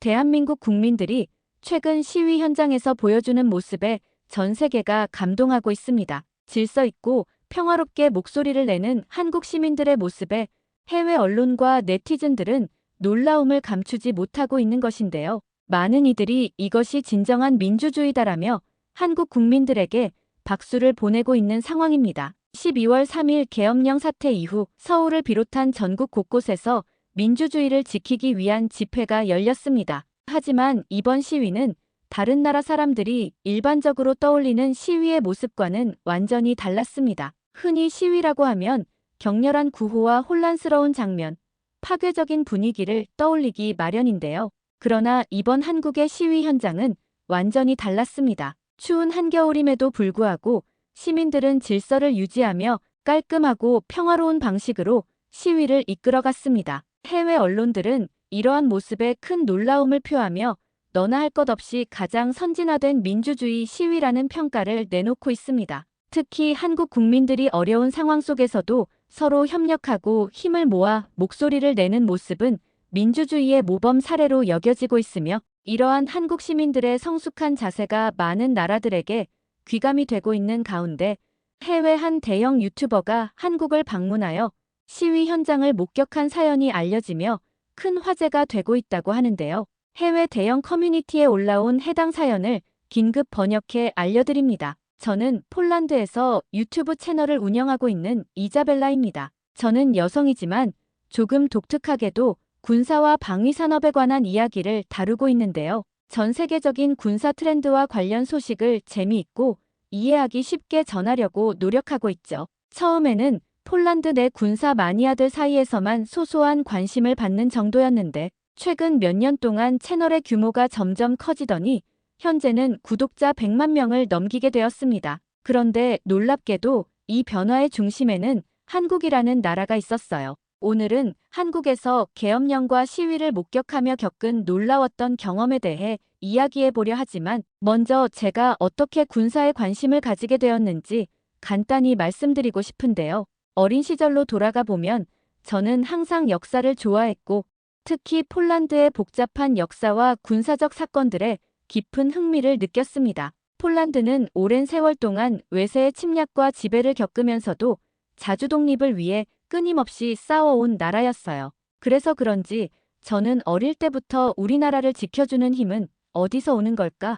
대한민국 국민들이 최근 시위 현장에서 보여주는 모습에 전 세계가 감동하고 있습니다. 질서 있고 평화롭게 목소리를 내는 한국 시민들의 모습에 해외 언론과 네티즌들은 놀라움을 감추지 못하고 있는 것인데요. 많은 이들이 이것이 진정한 민주주의다라며 한국 국민들에게 박수를 보내고 있는 상황입니다. 12월 3일 계엄령 사태 이후 서울을 비롯한 전국 곳곳에서 민주주의를 지키기 위한 집회가 열렸습니다. 하지만 이번 시위는 다른 나라 사람들이 일반적으로 떠올리는 시위의 모습과는 완전히 달랐습니다. 흔히 시위라고 하면 격렬한 구호와 혼란스러운 장면, 파괴적인 분위기를 떠올리기 마련인데요. 그러나 이번 한국의 시위 현장은 완전히 달랐습니다. 추운 한겨울임에도 불구하고 시민들은 질서를 유지하며 깔끔하고 평화로운 방식으로 시위를 이끌어갔습니다. 해외 언론들은 이러한 모습에 큰 놀라움을 표하며 너나 할 것 없이 가장 선진화된 민주주의 시위라는 평가를 내놓고 있습니다. 특히 한국 국민들이 어려운 상황 속에서도 서로 협력하고 힘을 모아 목소리를 내는 모습은 민주주의의 모범 사례로 여겨지고 있으며, 이러한 한국 시민들의 성숙한 자세가 많은 나라들에게 귀감이 되고 있는 가운데 해외 한 대형 유튜버가 한국을 방문하여 시위 현장을 목격한 사연이 알려지며 큰 화제가 되고 있다고 하는데요. 해외 대형 커뮤니티에 올라온 해당 사연을 긴급 번역해 알려드립니다. 저는 폴란드에서 유튜브 채널을 운영하고 있는 이자벨라입니다. 저는 여성이지만 조금 독특하게도 군사와 방위 산업에 관한 이야기를 다루고 있는데요. 전 세계적인 군사 트렌드와 관련 소식을 재미있고 이해하기 쉽게 전하려고 노력하고 있죠. 처음에는 폴란드 내 군사 마니아들 사이에서만 소소한 관심을 받는 정도였는데 최근 몇 년 동안 채널의 규모가 점점 커지더니 현재는 구독자 100만 명을 넘기게 되었습니다. 그런데 놀랍게도 이 변화의 중심에는 한국이라는 나라가 있었어요. 오늘은 한국에서 계엄령과 시위를 목격하며 겪은 놀라웠던 경험에 대해 이야기해보려 하지만 먼저 제가 어떻게 군사에 관심을 가지게 되었는지 간단히 말씀드리고 싶은데요. 어린 시절로 돌아가 보면 저는 항상 역사를 좋아했고 특히 폴란드의 복잡한 역사와 군사적 사건들에 깊은 흥미를 느꼈습니다. 폴란드는 오랜 세월 동안 외세의 침략과 지배를 겪으면서도 자주 독립을 위해 끊임없이 싸워온 나라였어요. 그래서 그런지 저는 어릴 때부터 우리나라를 지켜주는 힘은 어디서 오는 걸까?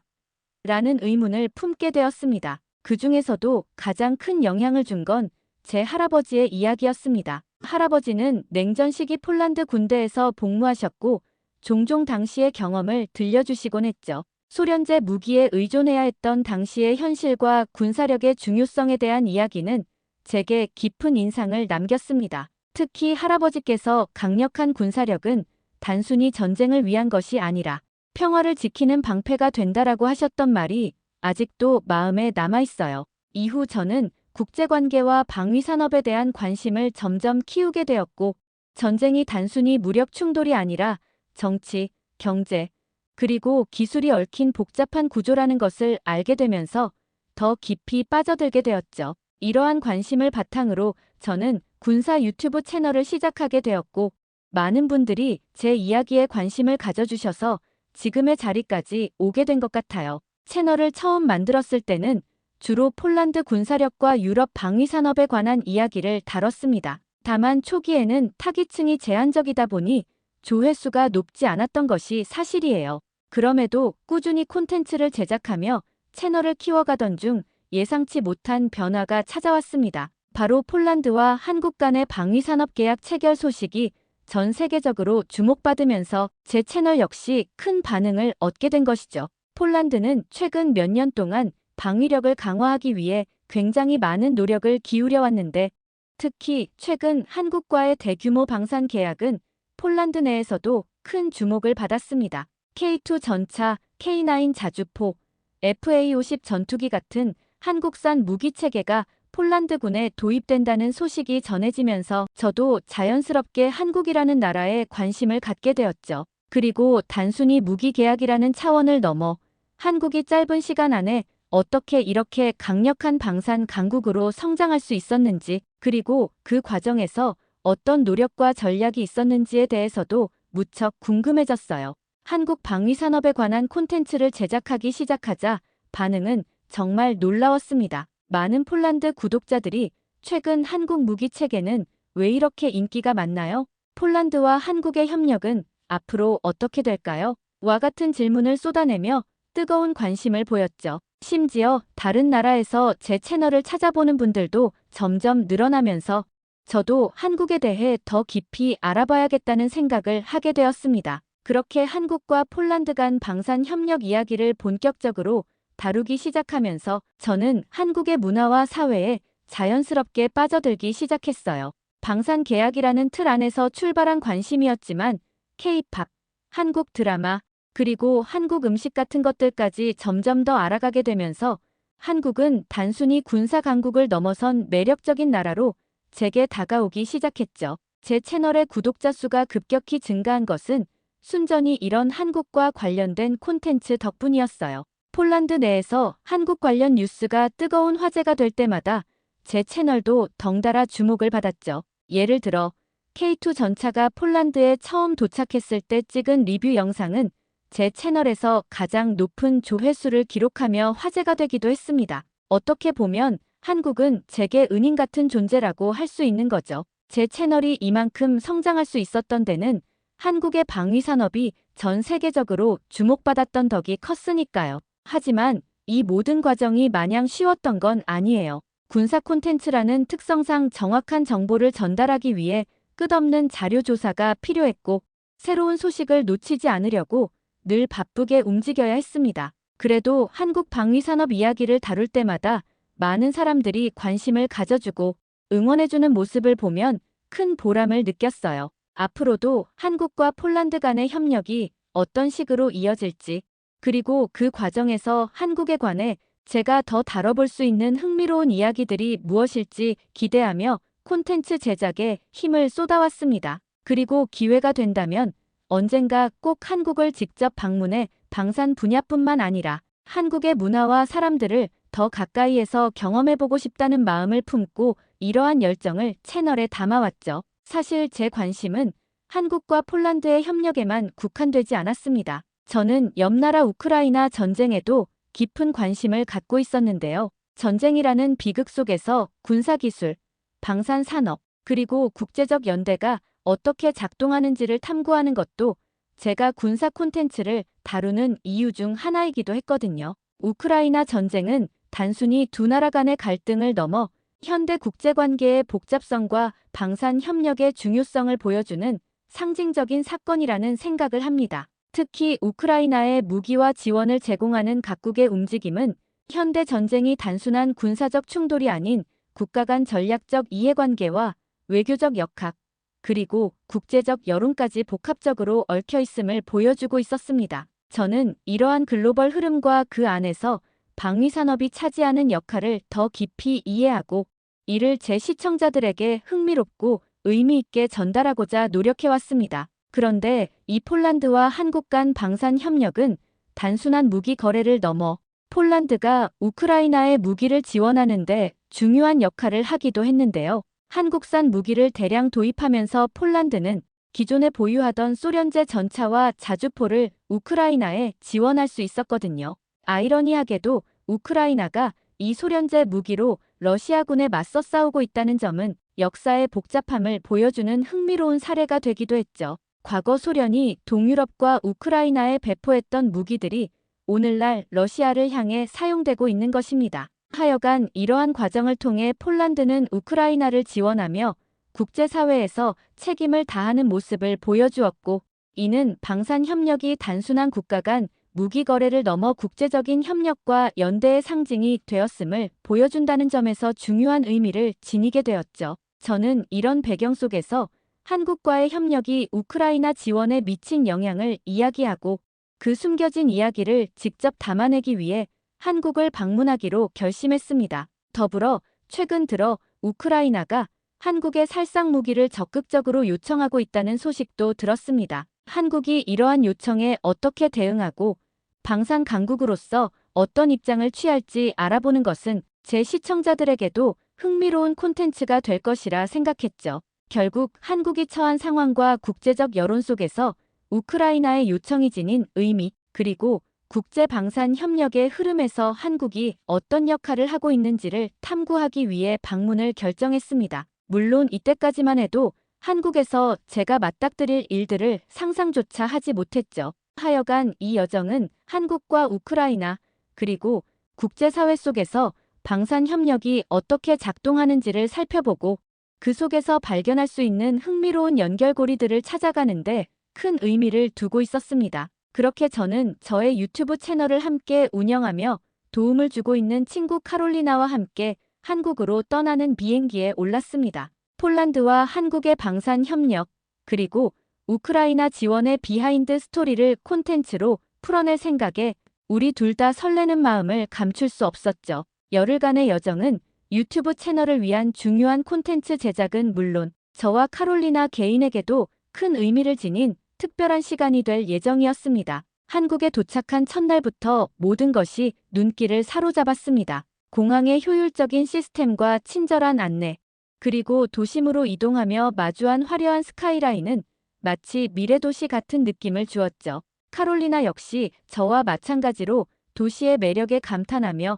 라는 의문을 품게 되었습니다. 그 중에서도 가장 큰 영향을 준 건 제 할아버지의 이야기였습니다. 할아버지는 냉전 시기 폴란드 군대에서 복무하셨고 종종 당시의 경험을 들려주시곤 했죠. 소련제 무기에 의존해야 했던 당시의 현실과 군사력의 중요성에 대한 이야기는 제게 깊은 인상을 남겼습니다. 특히 할아버지께서 강력한 군사력은 단순히 전쟁을 위한 것이 아니라 평화를 지키는 방패가 된다라고 하셨던 말이 아직도 마음에 남아있어요. 이후 저는 국제관계와 방위산업에 대한 관심을 점점 키우게 되었고 전쟁이 단순히 무력 충돌이 아니라 정치, 경제, 그리고 기술이 얽힌 복잡한 구조라는 것을 알게 되면서 더 깊이 빠져들게 되었죠. 이러한 관심을 바탕으로 저는 군사 유튜브 채널을 시작하게 되었고 많은 분들이 제 이야기에 관심을 가져주셔서 지금의 자리까지 오게 된 것 같아요. 채널을 처음 만들었을 때는 주로 폴란드 군사력과 유럽 방위산업에 관한 이야기를 다뤘습니다. 다만 초기에는 타깃층이 제한적이다 보니 조회수가 높지 않았던 것이 사실이에요. 그럼에도 꾸준히 콘텐츠를 제작하며 채널을 키워가던 중 예상치 못한 변화가 찾아왔습니다. 바로 폴란드와 한국 간의 방위산업 계약 체결 소식이 전 세계적으로 주목받으면서 제 채널 역시 큰 반응을 얻게 된 것이죠. 폴란드는 최근 몇 년 동안 방위력을 강화하기 위해 굉장히 많은 노력을 기울여 왔는데 특히 최근 한국과의 대규모 방산 계약은 폴란드 내에서도 큰 주목을 받았습니다. K2 전차, K9 자주포, FA-50 전투기 같은 한국산 무기 체계가 폴란드군에 도입된다는 소식이 전해지면서 저도 자연스럽게 한국이라는 나라에 관심을 갖게 되었죠. 그리고 단순히 무기 계약이라는 차원을 넘어 한국이 짧은 시간 안에 어떻게 이렇게 강력한 방산 강국으로 성장할 수 있었는지, 그리고 그 과정에서 어떤 노력과 전략이 있었는지에 대해서도 무척 궁금해졌어요. 한국 방위산업에 관한 콘텐츠를 제작하기 시작하자 반응은 정말 놀라웠습니다. 많은 폴란드 구독자들이 최근 한국 무기 체계는 왜 이렇게 인기가 많나요? 폴란드와 한국의 협력은 앞으로 어떻게 될까요? 와 같은 질문을 쏟아내며 뜨거운 관심을 보였죠. 심지어 다른 나라에서 제 채널을 찾아보는 분들도 점점 늘어나면서 저도 한국에 대해 더 깊이 알아봐야겠다는 생각을 하게 되었습니다. 그렇게 한국과 폴란드 간 방산 협력 이야기를 본격적으로 다루기 시작하면서 저는 한국의 문화와 사회에 자연스럽게 빠져들기 시작했어요. 방산 계약이라는 틀 안에서 출발한 관심이었지만 K-팝, 한국 드라마, 그리고 한국 음식 같은 것들까지 점점 더 알아가게 되면서 한국은 단순히 군사 강국을 넘어선 매력적인 나라로 제게 다가오기 시작했죠. 제 채널의 구독자 수가 급격히 증가한 것은 순전히 이런 한국과 관련된 콘텐츠 덕분이었어요. 폴란드 내에서 한국 관련 뉴스가 뜨거운 화제가 될 때마다 제 채널도 덩달아 주목을 받았죠. 예를 들어 K2 전차가 폴란드에 처음 도착했을 때 찍은 리뷰 영상은 제 채널에서 가장 높은 조회수를 기록하며 화제가 되기도 했습니다. 어떻게 보면 한국은 제게 은인 같은 존재라고 할 수 있는 거죠. 제 채널이 이만큼 성장할 수 있었던 데는 한국의 방위산업이 전 세계적으로 주목받았던 덕이 컸으니까요. 하지만 이 모든 과정이 마냥 쉬웠던 건 아니에요. 군사 콘텐츠라는 특성상 정확한 정보를 전달하기 위해 끝없는 자료 조사가 필요했고 새로운 소식을 놓치지 않으려고 늘 바쁘게 움직여야 했습니다. 그래도 한국 방위산업 이야기를 다룰 때마다 많은 사람들이 관심을 가져주고 응원해주는 모습을 보면 큰 보람을 느꼈어요. 앞으로도 한국과 폴란드 간의 협력이 어떤 식으로 이어질지, 그리고 그 과정에서 한국에 관해 제가 더 다뤄볼 수 있는 흥미로운 이야기들이 무엇일지 기대하며 콘텐츠 제작에 힘을 쏟아왔습니다. 그리고 기회가 된다면 언젠가 꼭 한국을 직접 방문해 방산 분야뿐만 아니라 한국의 문화와 사람들을 더 가까이에서 경험해보고 싶다는 마음을 품고 이러한 열정을 채널에 담아왔죠. 사실 제 관심은 한국과 폴란드의 협력에만 국한되지 않았습니다. 저는 옆나라 우크라이나 전쟁에도 깊은 관심을 갖고 있었는데요. 전쟁이라는 비극 속에서 군사기술, 방산산업, 그리고 국제적 연대가 어떻게 작동하는지를 탐구하는 것도 제가 군사 콘텐츠를 다루는 이유 중 하나이기도 했거든요. 우크라이나 전쟁은 단순히 두 나라 간의 갈등을 넘어 현대 국제관계의 복잡성과 방산 협력의 중요성을 보여주는 상징적인 사건이라는 생각을 합니다. 특히 우크라이나에 무기와 지원을 제공하는 각국의 움직임은 현대 전쟁이 단순한 군사적 충돌이 아닌 국가 간 전략적 이해관계와 외교적 역학, 그리고 국제적 여론까지 복합적으로 얽혀 있음을 보여주고 있었습니다. 저는 이러한 글로벌 흐름과 그 안에서 방위산업이 차지하는 역할을 더 깊이 이해하고 이를 제 시청자들에게 흥미롭고 의미 있게 전달하고자 노력해왔습니다. 그런데 이 폴란드와 한국 간 방산 협력은 단순한 무기 거래를 넘어 폴란드가 우크라이나에 무기를 지원하는데 중요한 역할을 하기도 했는데요. 한국산 무기를 대량 도입하면서 폴란드는 기존에 보유하던 소련제 전차와 자주포를 우크라이나에 지원할 수 있었거든요. 아이러니하게도 우크라이나가 이 소련제 무기로 러시아군에 맞서 싸우고 있다는 점은 역사의 복잡함을 보여주는 흥미로운 사례가 되기도 했죠. 과거 소련이 동유럽과 우크라이나에 배포했던 무기들이 오늘날 러시아를 향해 사용되고 있는 것입니다. 하여간 이러한 과정을 통해 폴란드는 우크라이나를 지원하며 국제사회에서 책임을 다하는 모습을 보여주었고, 이는 방산 협력이 단순한 국가 간 무기 거래를 넘어 국제적인 협력과 연대의 상징이 되었음을 보여준다는 점에서 중요한 의미를 지니게 되었죠. 저는 이런 배경 속에서 한국과의 협력이 우크라이나 지원에 미친 영향을 이야기하고 그 숨겨진 이야기를 직접 담아내기 위해 한국을 방문하기로 결심했습니다. 더불어 최근 들어 우크라이나가 한국의 살상 무기를 적극적으로 요청하고 있다는 소식도 들었습니다. 한국이 이러한 요청에 어떻게 대응하고 방산 강국으로서 어떤 입장을 취할지 알아보는 것은 제 시청자들에게도 흥미로운 콘텐츠가 될 것이라 생각했죠. 결국 한국이 처한 상황과 국제적 여론 속에서 우크라이나의 요청이 지닌 의미, 그리고 국제 방산 협력의 흐름에서 한국이 어떤 역할을 하고 있는지를 탐구하기 위해 방문을 결정했습니다. 물론 이때까지만 해도 한국에서 제가 맞닥뜨릴 일들을 상상조차 하지 못했죠. 하여간 이 여정은 한국과 우크라이나, 그리고 국제사회 속에서 방산 협력이 어떻게 작동하는지를 살펴보고 그 속에서 발견할 수 있는 흥미로운 연결고리들을 찾아가는데 큰 의미를 두고 있었습니다. 그렇게 저는 저의 유튜브 채널을 함께 운영하며 도움을 주고 있는 친구 카롤리나와 함께 한국으로 떠나는 비행기에 올랐습니다. 폴란드와 한국의 방산 협력, 그리고 우크라이나 지원의 비하인드 스토리를 콘텐츠로 풀어낼 생각에 우리 둘 다 설레는 마음을 감출 수 없었죠. 열흘간의 여정은 유튜브 채널을 위한 중요한 콘텐츠 제작은 물론 저와 카롤리나 개인에게도 큰 의미를 지닌 특별한 시간이 될 예정이었습니다. 한국에 도착한 첫날부터 모든 것이 눈길을 사로잡았습니다. 공항의 효율적인 시스템과 친절한 안내, 그리고 도심으로 이동하며 마주한 화려한 스카이라인은 마치 미래도시 같은 느낌을 주었죠. 카롤리나 역시 저와 마찬가지로 도시의 매력에 감탄하며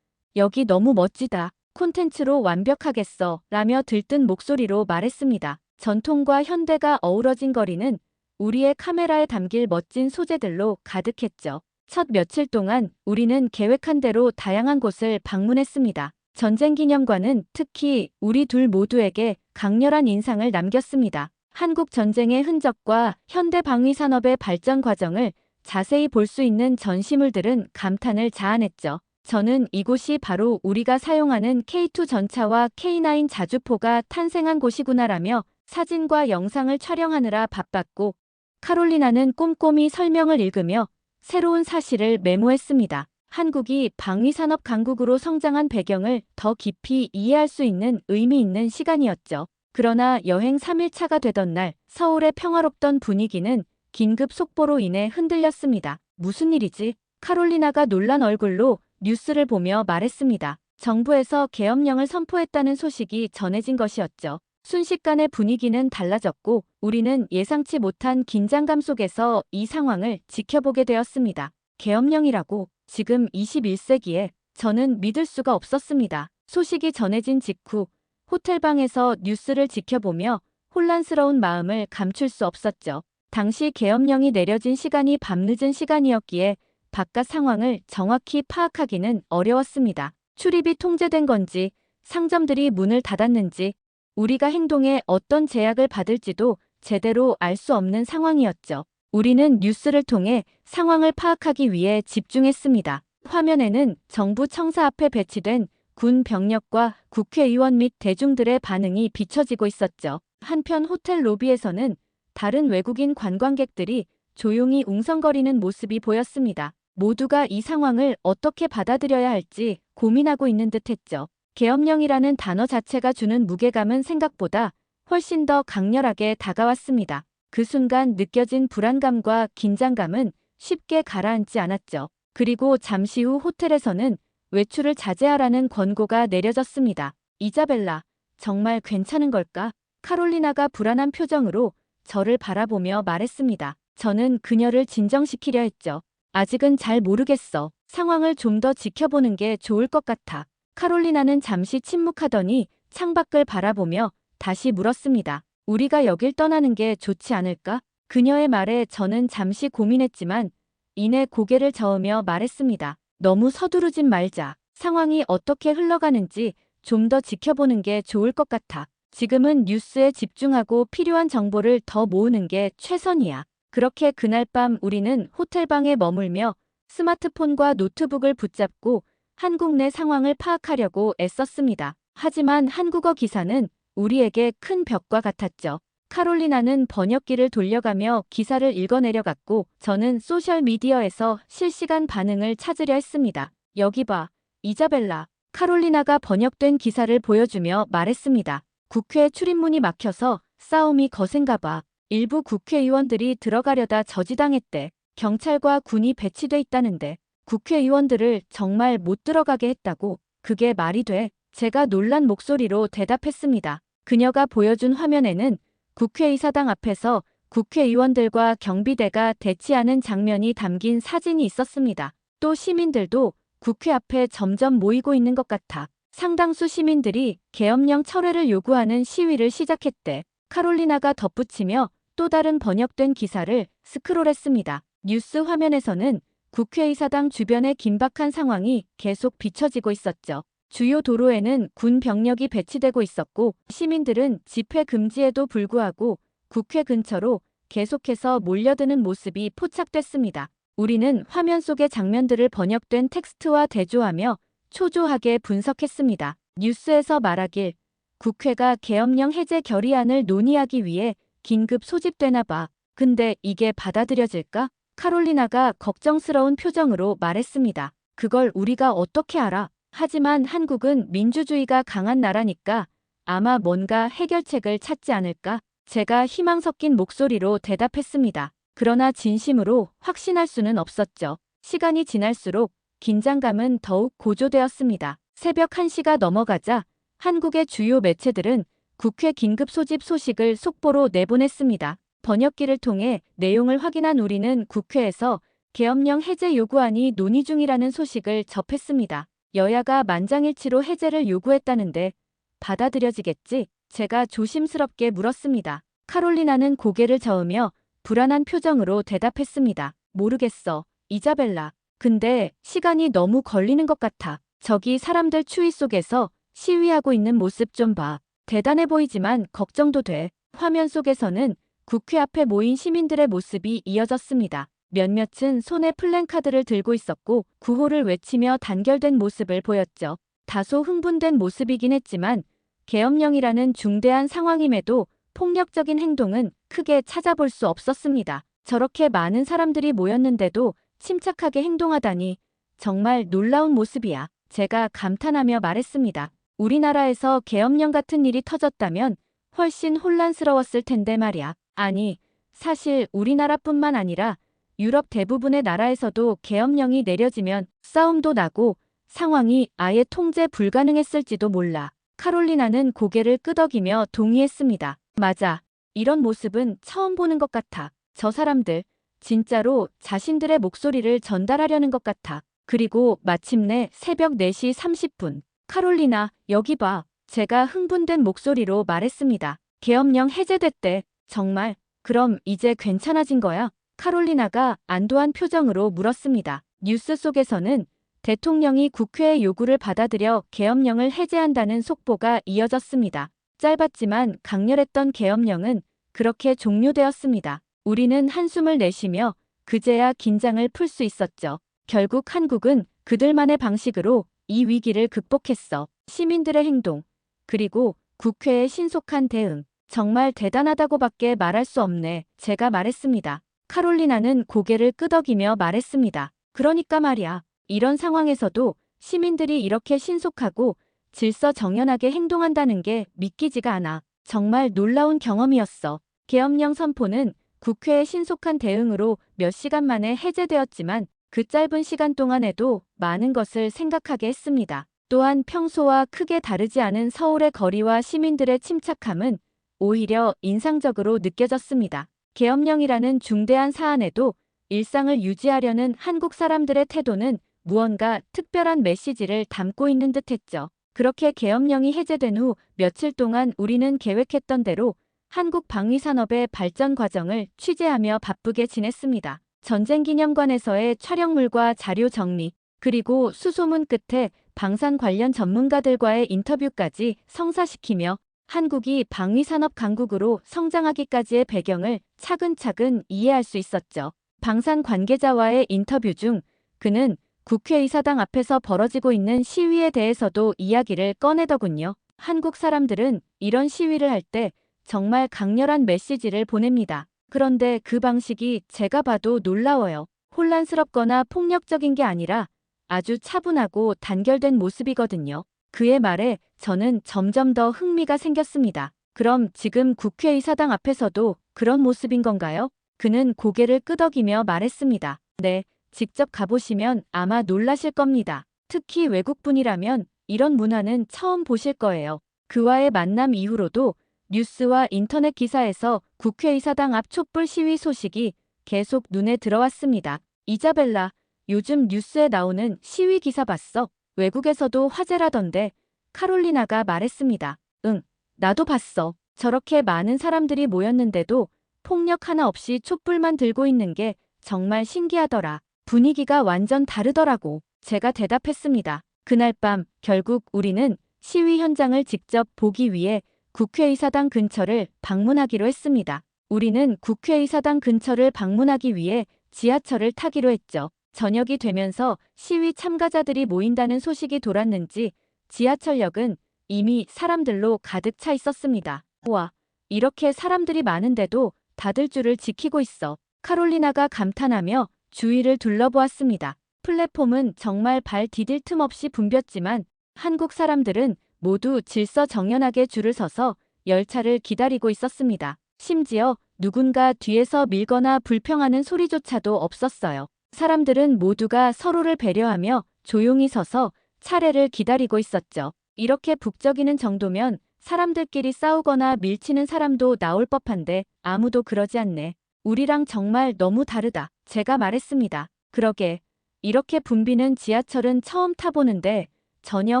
여기 너무 멋지다. 콘텐츠로 완벽하겠어. 라며 들뜬 목소리로 말했습니다. 전통과 현대가 어우러진 거리는 우리의 카메라에 담길 멋진 소재들로 가득했죠. 첫 며칠 동안 우리는 계획한 대로 다양한 곳을 방문했습니다. 전쟁기념관은 특히 우리 둘 모두에게 강렬한 인상을 남겼습니다. 한국 전쟁의 흔적과 현대 방위 산업의 발전 과정을 자세히 볼 수 있는 전시물들은 감탄을 자아냈죠. 저는 이곳이 바로 우리가 사용하는 K2 전차와 K9 자주포가 탄생한 곳이구나라며 사진과 영상을 촬영하느라 바빴고, 카롤리나는 꼼꼼히 설명을 읽으며 새로운 사실을 메모했습니다. 한국이 방위산업 강국으로 성장한 배경을 더 깊이 이해할 수 있는 의미 있는 시간이었죠. 그러나 여행 3일차가 되던 날 서울의 평화롭던 분위기는 긴급 속보로 인해 흔들렸습니다. 무슨 일이지? 카롤리나가 놀란 얼굴로 뉴스를 보며 말했습니다. 정부에서 계엄령을 선포했다는 소식이 전해진 것이었죠. 순식간에 분위기는 달라졌고 우리는 예상치 못한 긴장감 속에서 이 상황을 지켜보게 되었습니다. 계엄령이라고? 지금 21세기에 저는 믿을 수가 없었습니다. 소식이 전해진 직후 호텔방에서 뉴스를 지켜보며 혼란스러운 마음을 감출 수 없었죠. 당시 계엄령이 내려진 시간이 밤늦은 시간이었기에 바깥 상황을 정확히 파악하기는 어려웠습니다. 출입이 통제된 건지, 상점들이 문을 닫았는지, 우리가 행동에 어떤 제약을 받을지도 제대로 알 수 없는 상황이었죠. 우리는 뉴스를 통해 상황을 파악하기 위해 집중했습니다. 화면에는 정부 청사 앞에 배치된 군 병력과 국회의원 및 대중들의 반응이 비춰지고 있었죠. 한편 호텔 로비에서는 다른 외국인 관광객들이 조용히 웅성거리는 모습이 보였습니다. 모두가 이 상황을 어떻게 받아들여야 할지 고민하고 있는 듯했죠. 계엄령이라는 단어 자체가 주는 무게감은 생각보다 훨씬 더 강렬하게 다가왔습니다. 그 순간 느껴진 불안감과 긴장감은 쉽게 가라앉지 않았죠. 그리고 잠시 후 호텔에서는 외출을 자제하라는 권고가 내려졌습니다. 이자벨라, 정말 괜찮은 걸까? 카롤리나가 불안한 표정으로 저를 바라보며 말했습니다. 저는 그녀를 진정시키려 했죠. 아직은 잘 모르겠어. 상황을 좀 더 지켜보는 게 좋을 것 같아. 카롤리나는 잠시 침묵하더니 창밖을 바라보며 다시 물었습니다. 우리가 여길 떠나는 게 좋지 않을까? 그녀의 말에 저는 잠시 고민했지만 이내 고개를 저으며 말했습니다. 너무 서두르진 말자. 상황이 어떻게 흘러가는지 좀 더 지켜보는 게 좋을 것 같아. 지금은 뉴스에 집중하고 필요한 정보를 더 모으는 게 최선이야. 그렇게 그날 밤 우리는 호텔방에 머물며 스마트폰과 노트북을 붙잡고 한국 내 상황을 파악하려고 애썼습니다. 하지만 한국어 기사는 우리에게 큰 벽과 같았죠. 카롤리나는 번역기를 돌려가며 기사를 읽어내려갔고 저는 소셜미디어에서 실시간 반응을 찾으려 했습니다. 여기 봐, 이자벨라. 카롤리나가 번역된 기사를 보여주며 말했습니다. 국회 출입문이 막혀서 싸움이 거센가 봐. 일부 국회의원들이 들어가려다 저지당했대. 경찰과 군이 배치돼 있다는데 국회의원들을 정말 못 들어가게 했다고. 그게 말이 돼? 제가 놀란 목소리로 대답했습니다. 그녀가 보여준 화면에는 국회의사당 앞에서 국회의원들과 경비대가 대치하는 장면이 담긴 사진이 있었습니다. 또 시민들도 국회 앞에 점점 모이고 있는 것 같아 상당수 시민들이 계엄령 철회를 요구하는 시위를 시작했대. 카롤리나가 덧붙이며 또 다른 번역된 기사를 스크롤했습니다. 뉴스 화면에서는 국회의사당 주변의 긴박한 상황이 계속 비춰지고 있었죠. 주요 도로에는 군 병력이 배치되고 있었고 시민들은 집회 금지에도 불구하고 국회 근처로 계속해서 몰려드는 모습이 포착됐습니다. 우리는 화면 속의 장면들을 번역된 텍스트와 대조하며 초조하게 분석했습니다. 뉴스에서 말하길 국회가 계엄령 해제 결의안을 논의하기 위해 긴급 소집되나 봐. 근데 이게 받아들여질까? 카롤리나가 걱정스러운 표정으로 말했습니다. 그걸 우리가 어떻게 알아? 하지만 한국은 민주주의가 강한 나라니까 아마 뭔가 해결책을 찾지 않을까? 제가 희망 섞인 목소리로 대답했습니다. 그러나 진심으로 확신할 수는 없었죠. 시간이 지날수록 긴장감은 더욱 고조되었습니다. 새벽 1시가 넘어가자 한국의 주요 매체들은 국회 긴급 소집 소식을 속보로 내보냈습니다. 번역기를 통해 내용을 확인한 우리는 국회에서 계엄령 해제 요구안이 논의 중이라는 소식을 접했습니다. 여야가 만장일치로 해제를 요구했다는데 받아들여지겠지? 제가 조심스럽게 물었습니다. 카롤리나는 고개를 저으며 불안한 표정으로 대답했습니다. 모르겠어, 이자벨라. 근데 시간이 너무 걸리는 것 같아. 저기 사람들 추위 속에서 시위하고 있는 모습 좀 봐. 대단해 보이지만 걱정도 돼. 화면 속에서는 국회 앞에 모인 시민들의 모습이 이어졌습니다. 몇몇은 손에 플랜카드를 들고 있었고 구호를 외치며 단결된 모습을 보였죠. 다소 흥분된 모습이긴 했지만 계엄령이라는 중대한 상황임에도 폭력적인 행동은 크게 찾아볼 수 없었습니다. 저렇게 많은 사람들이 모였는데도 침착하게 행동하다니 정말 놀라운 모습이야. 제가 감탄하며 말했습니다. 우리나라에서 계엄령 같은 일이 터졌다면 훨씬 혼란스러웠을 텐데 말이야. 아니, 사실 우리나라뿐만 아니라 유럽 대부분의 나라에서도 계엄령이 내려지면 싸움도 나고 상황이 아예 통제 불가능했을지도 몰라. 카롤리나는 고개를 끄덕이며 동의했습니다. 맞아. 이런 모습은 처음 보는 것 같아. 저 사람들 진짜로 자신들의 목소리를 전달하려는 것 같아. 그리고 마침내 새벽 4시 30분. 카롤리나, 여기 봐. 제가 흥분된 목소리로 말했습니다. 계엄령 해제됐대. 정말? 그럼 이제 괜찮아진 거야? 카롤리나가 안도한 표정으로 물었습니다. 뉴스 속에서는 대통령이 국회의 요구를 받아들여 계엄령을 해제한다는 속보가 이어졌습니다. 짧았지만 강렬했던 계엄령은 그렇게 종료되었습니다. 우리는 한숨을 내쉬며 그제야 긴장을 풀 수 있었죠. 결국 한국은 그들만의 방식으로 이 위기를 극복했어. 시민들의 행동, 그리고 국회의 신속한 대응. 정말 대단하다고밖에 말할 수 없네. 제가 말했습니다. 카롤리나는 고개를 끄덕이며 말했습니다. 그러니까 말이야. 이런 상황에서도 시민들이 이렇게 신속하고 질서정연하게 행동한다는 게 믿기지가 않아. 정말 놀라운 경험이었어. 계엄령 선포는 국회의 신속한 대응으로 몇 시간 만에 해제되었지만 그 짧은 시간 동안에도 많은 것을 생각하게 했습니다. 또한 평소와 크게 다르지 않은 서울의 거리와 시민들의 침착함은 오히려 인상적으로 느껴졌습니다. 계엄령이라는 중대한 사안에도 일상을 유지하려는 한국 사람들의 태도는 무언가 특별한 메시지를 담고 있는 듯했죠. 그렇게 계엄령이 해제된 후 며칠 동안 우리는 계획했던 대로 한국 방위산업의 발전 과정을 취재하며 바쁘게 지냈습니다. 전쟁기념관에서의 촬영물과 자료 정리, 그리고 수소문 끝에 방산 관련 전문가들과의 인터뷰까지 성사시키며 한국이 방위산업 강국으로 성장하기까지의 배경을 차근차근 이해할 수 있었죠. 방산 관계자와의 인터뷰 중 그는 국회의사당 앞에서 벌어지고 있는 시위에 대해서도 이야기를 꺼내더군요. 한국 사람들은 이런 시위를 할 때 정말 강렬한 메시지를 보냅니다. 그런데 그 방식이 제가 봐도 놀라워요. 혼란스럽거나 폭력적인 게 아니라 아주 차분하고 단결된 모습이거든요. 그의 말에 저는 점점 더 흥미가 생겼습니다. 그럼 지금 국회의사당 앞에서도 그런 모습인 건가요? 그는 고개를 끄덕이며 말했습니다. 네, 직접 가보시면 아마 놀라실 겁니다. 특히 외국분이라면 이런 문화는 처음 보실 거예요. 그와의 만남 이후로도 뉴스와 인터넷 기사에서 국회의사당 앞 촛불 시위 소식이 계속 눈에 들어왔습니다. 이자벨라, 요즘 뉴스에 나오는 시위 기사 봤어? 외국에서도 화제라던데. 카롤리나가 말했습니다. 응, 나도 봤어. 저렇게 많은 사람들이 모였는데도 폭력 하나 없이 촛불만 들고 있는 게 정말 신기하더라. 분위기가 완전 다르더라고. 제가 대답했습니다. 그날 밤 결국 우리는 시위 현장을 직접 보기 위해 국회의사당 근처를 방문하기로 했습니다. 우리는 국회의사당 근처를 방문하기 위해 지하철을 타기로 했죠. 저녁이 되면서 시위 참가자들이 모인다는 소식이 돌았는지 지하철역은 이미 사람들로 가득 차 있었습니다. 우와, 이렇게 사람들이 많은데도 다들 줄을 지키고 있어. 카롤리나가 감탄하며 주위를 둘러보았습니다. 플랫폼은 정말 발 디딜 틈 없이 붐볐지만 한국 사람들은 모두 질서정연하게 줄을 서서 열차를 기다리고 있었습니다. 심지어 누군가 뒤에서 밀거나 불평하는 소리조차도 없었어요. 사람들은 모두가 서로를 배려하며 조용히 서서 차례를 기다리고 있었죠. 이렇게 북적이는 정도면 사람들끼리 싸우거나 밀치는 사람도 나올 법한데 아무도 그러지 않네. 우리랑 정말 너무 다르다. 제가 말했습니다. 그러게. 이렇게 붐비는 지하철은 처음 타보는데 전혀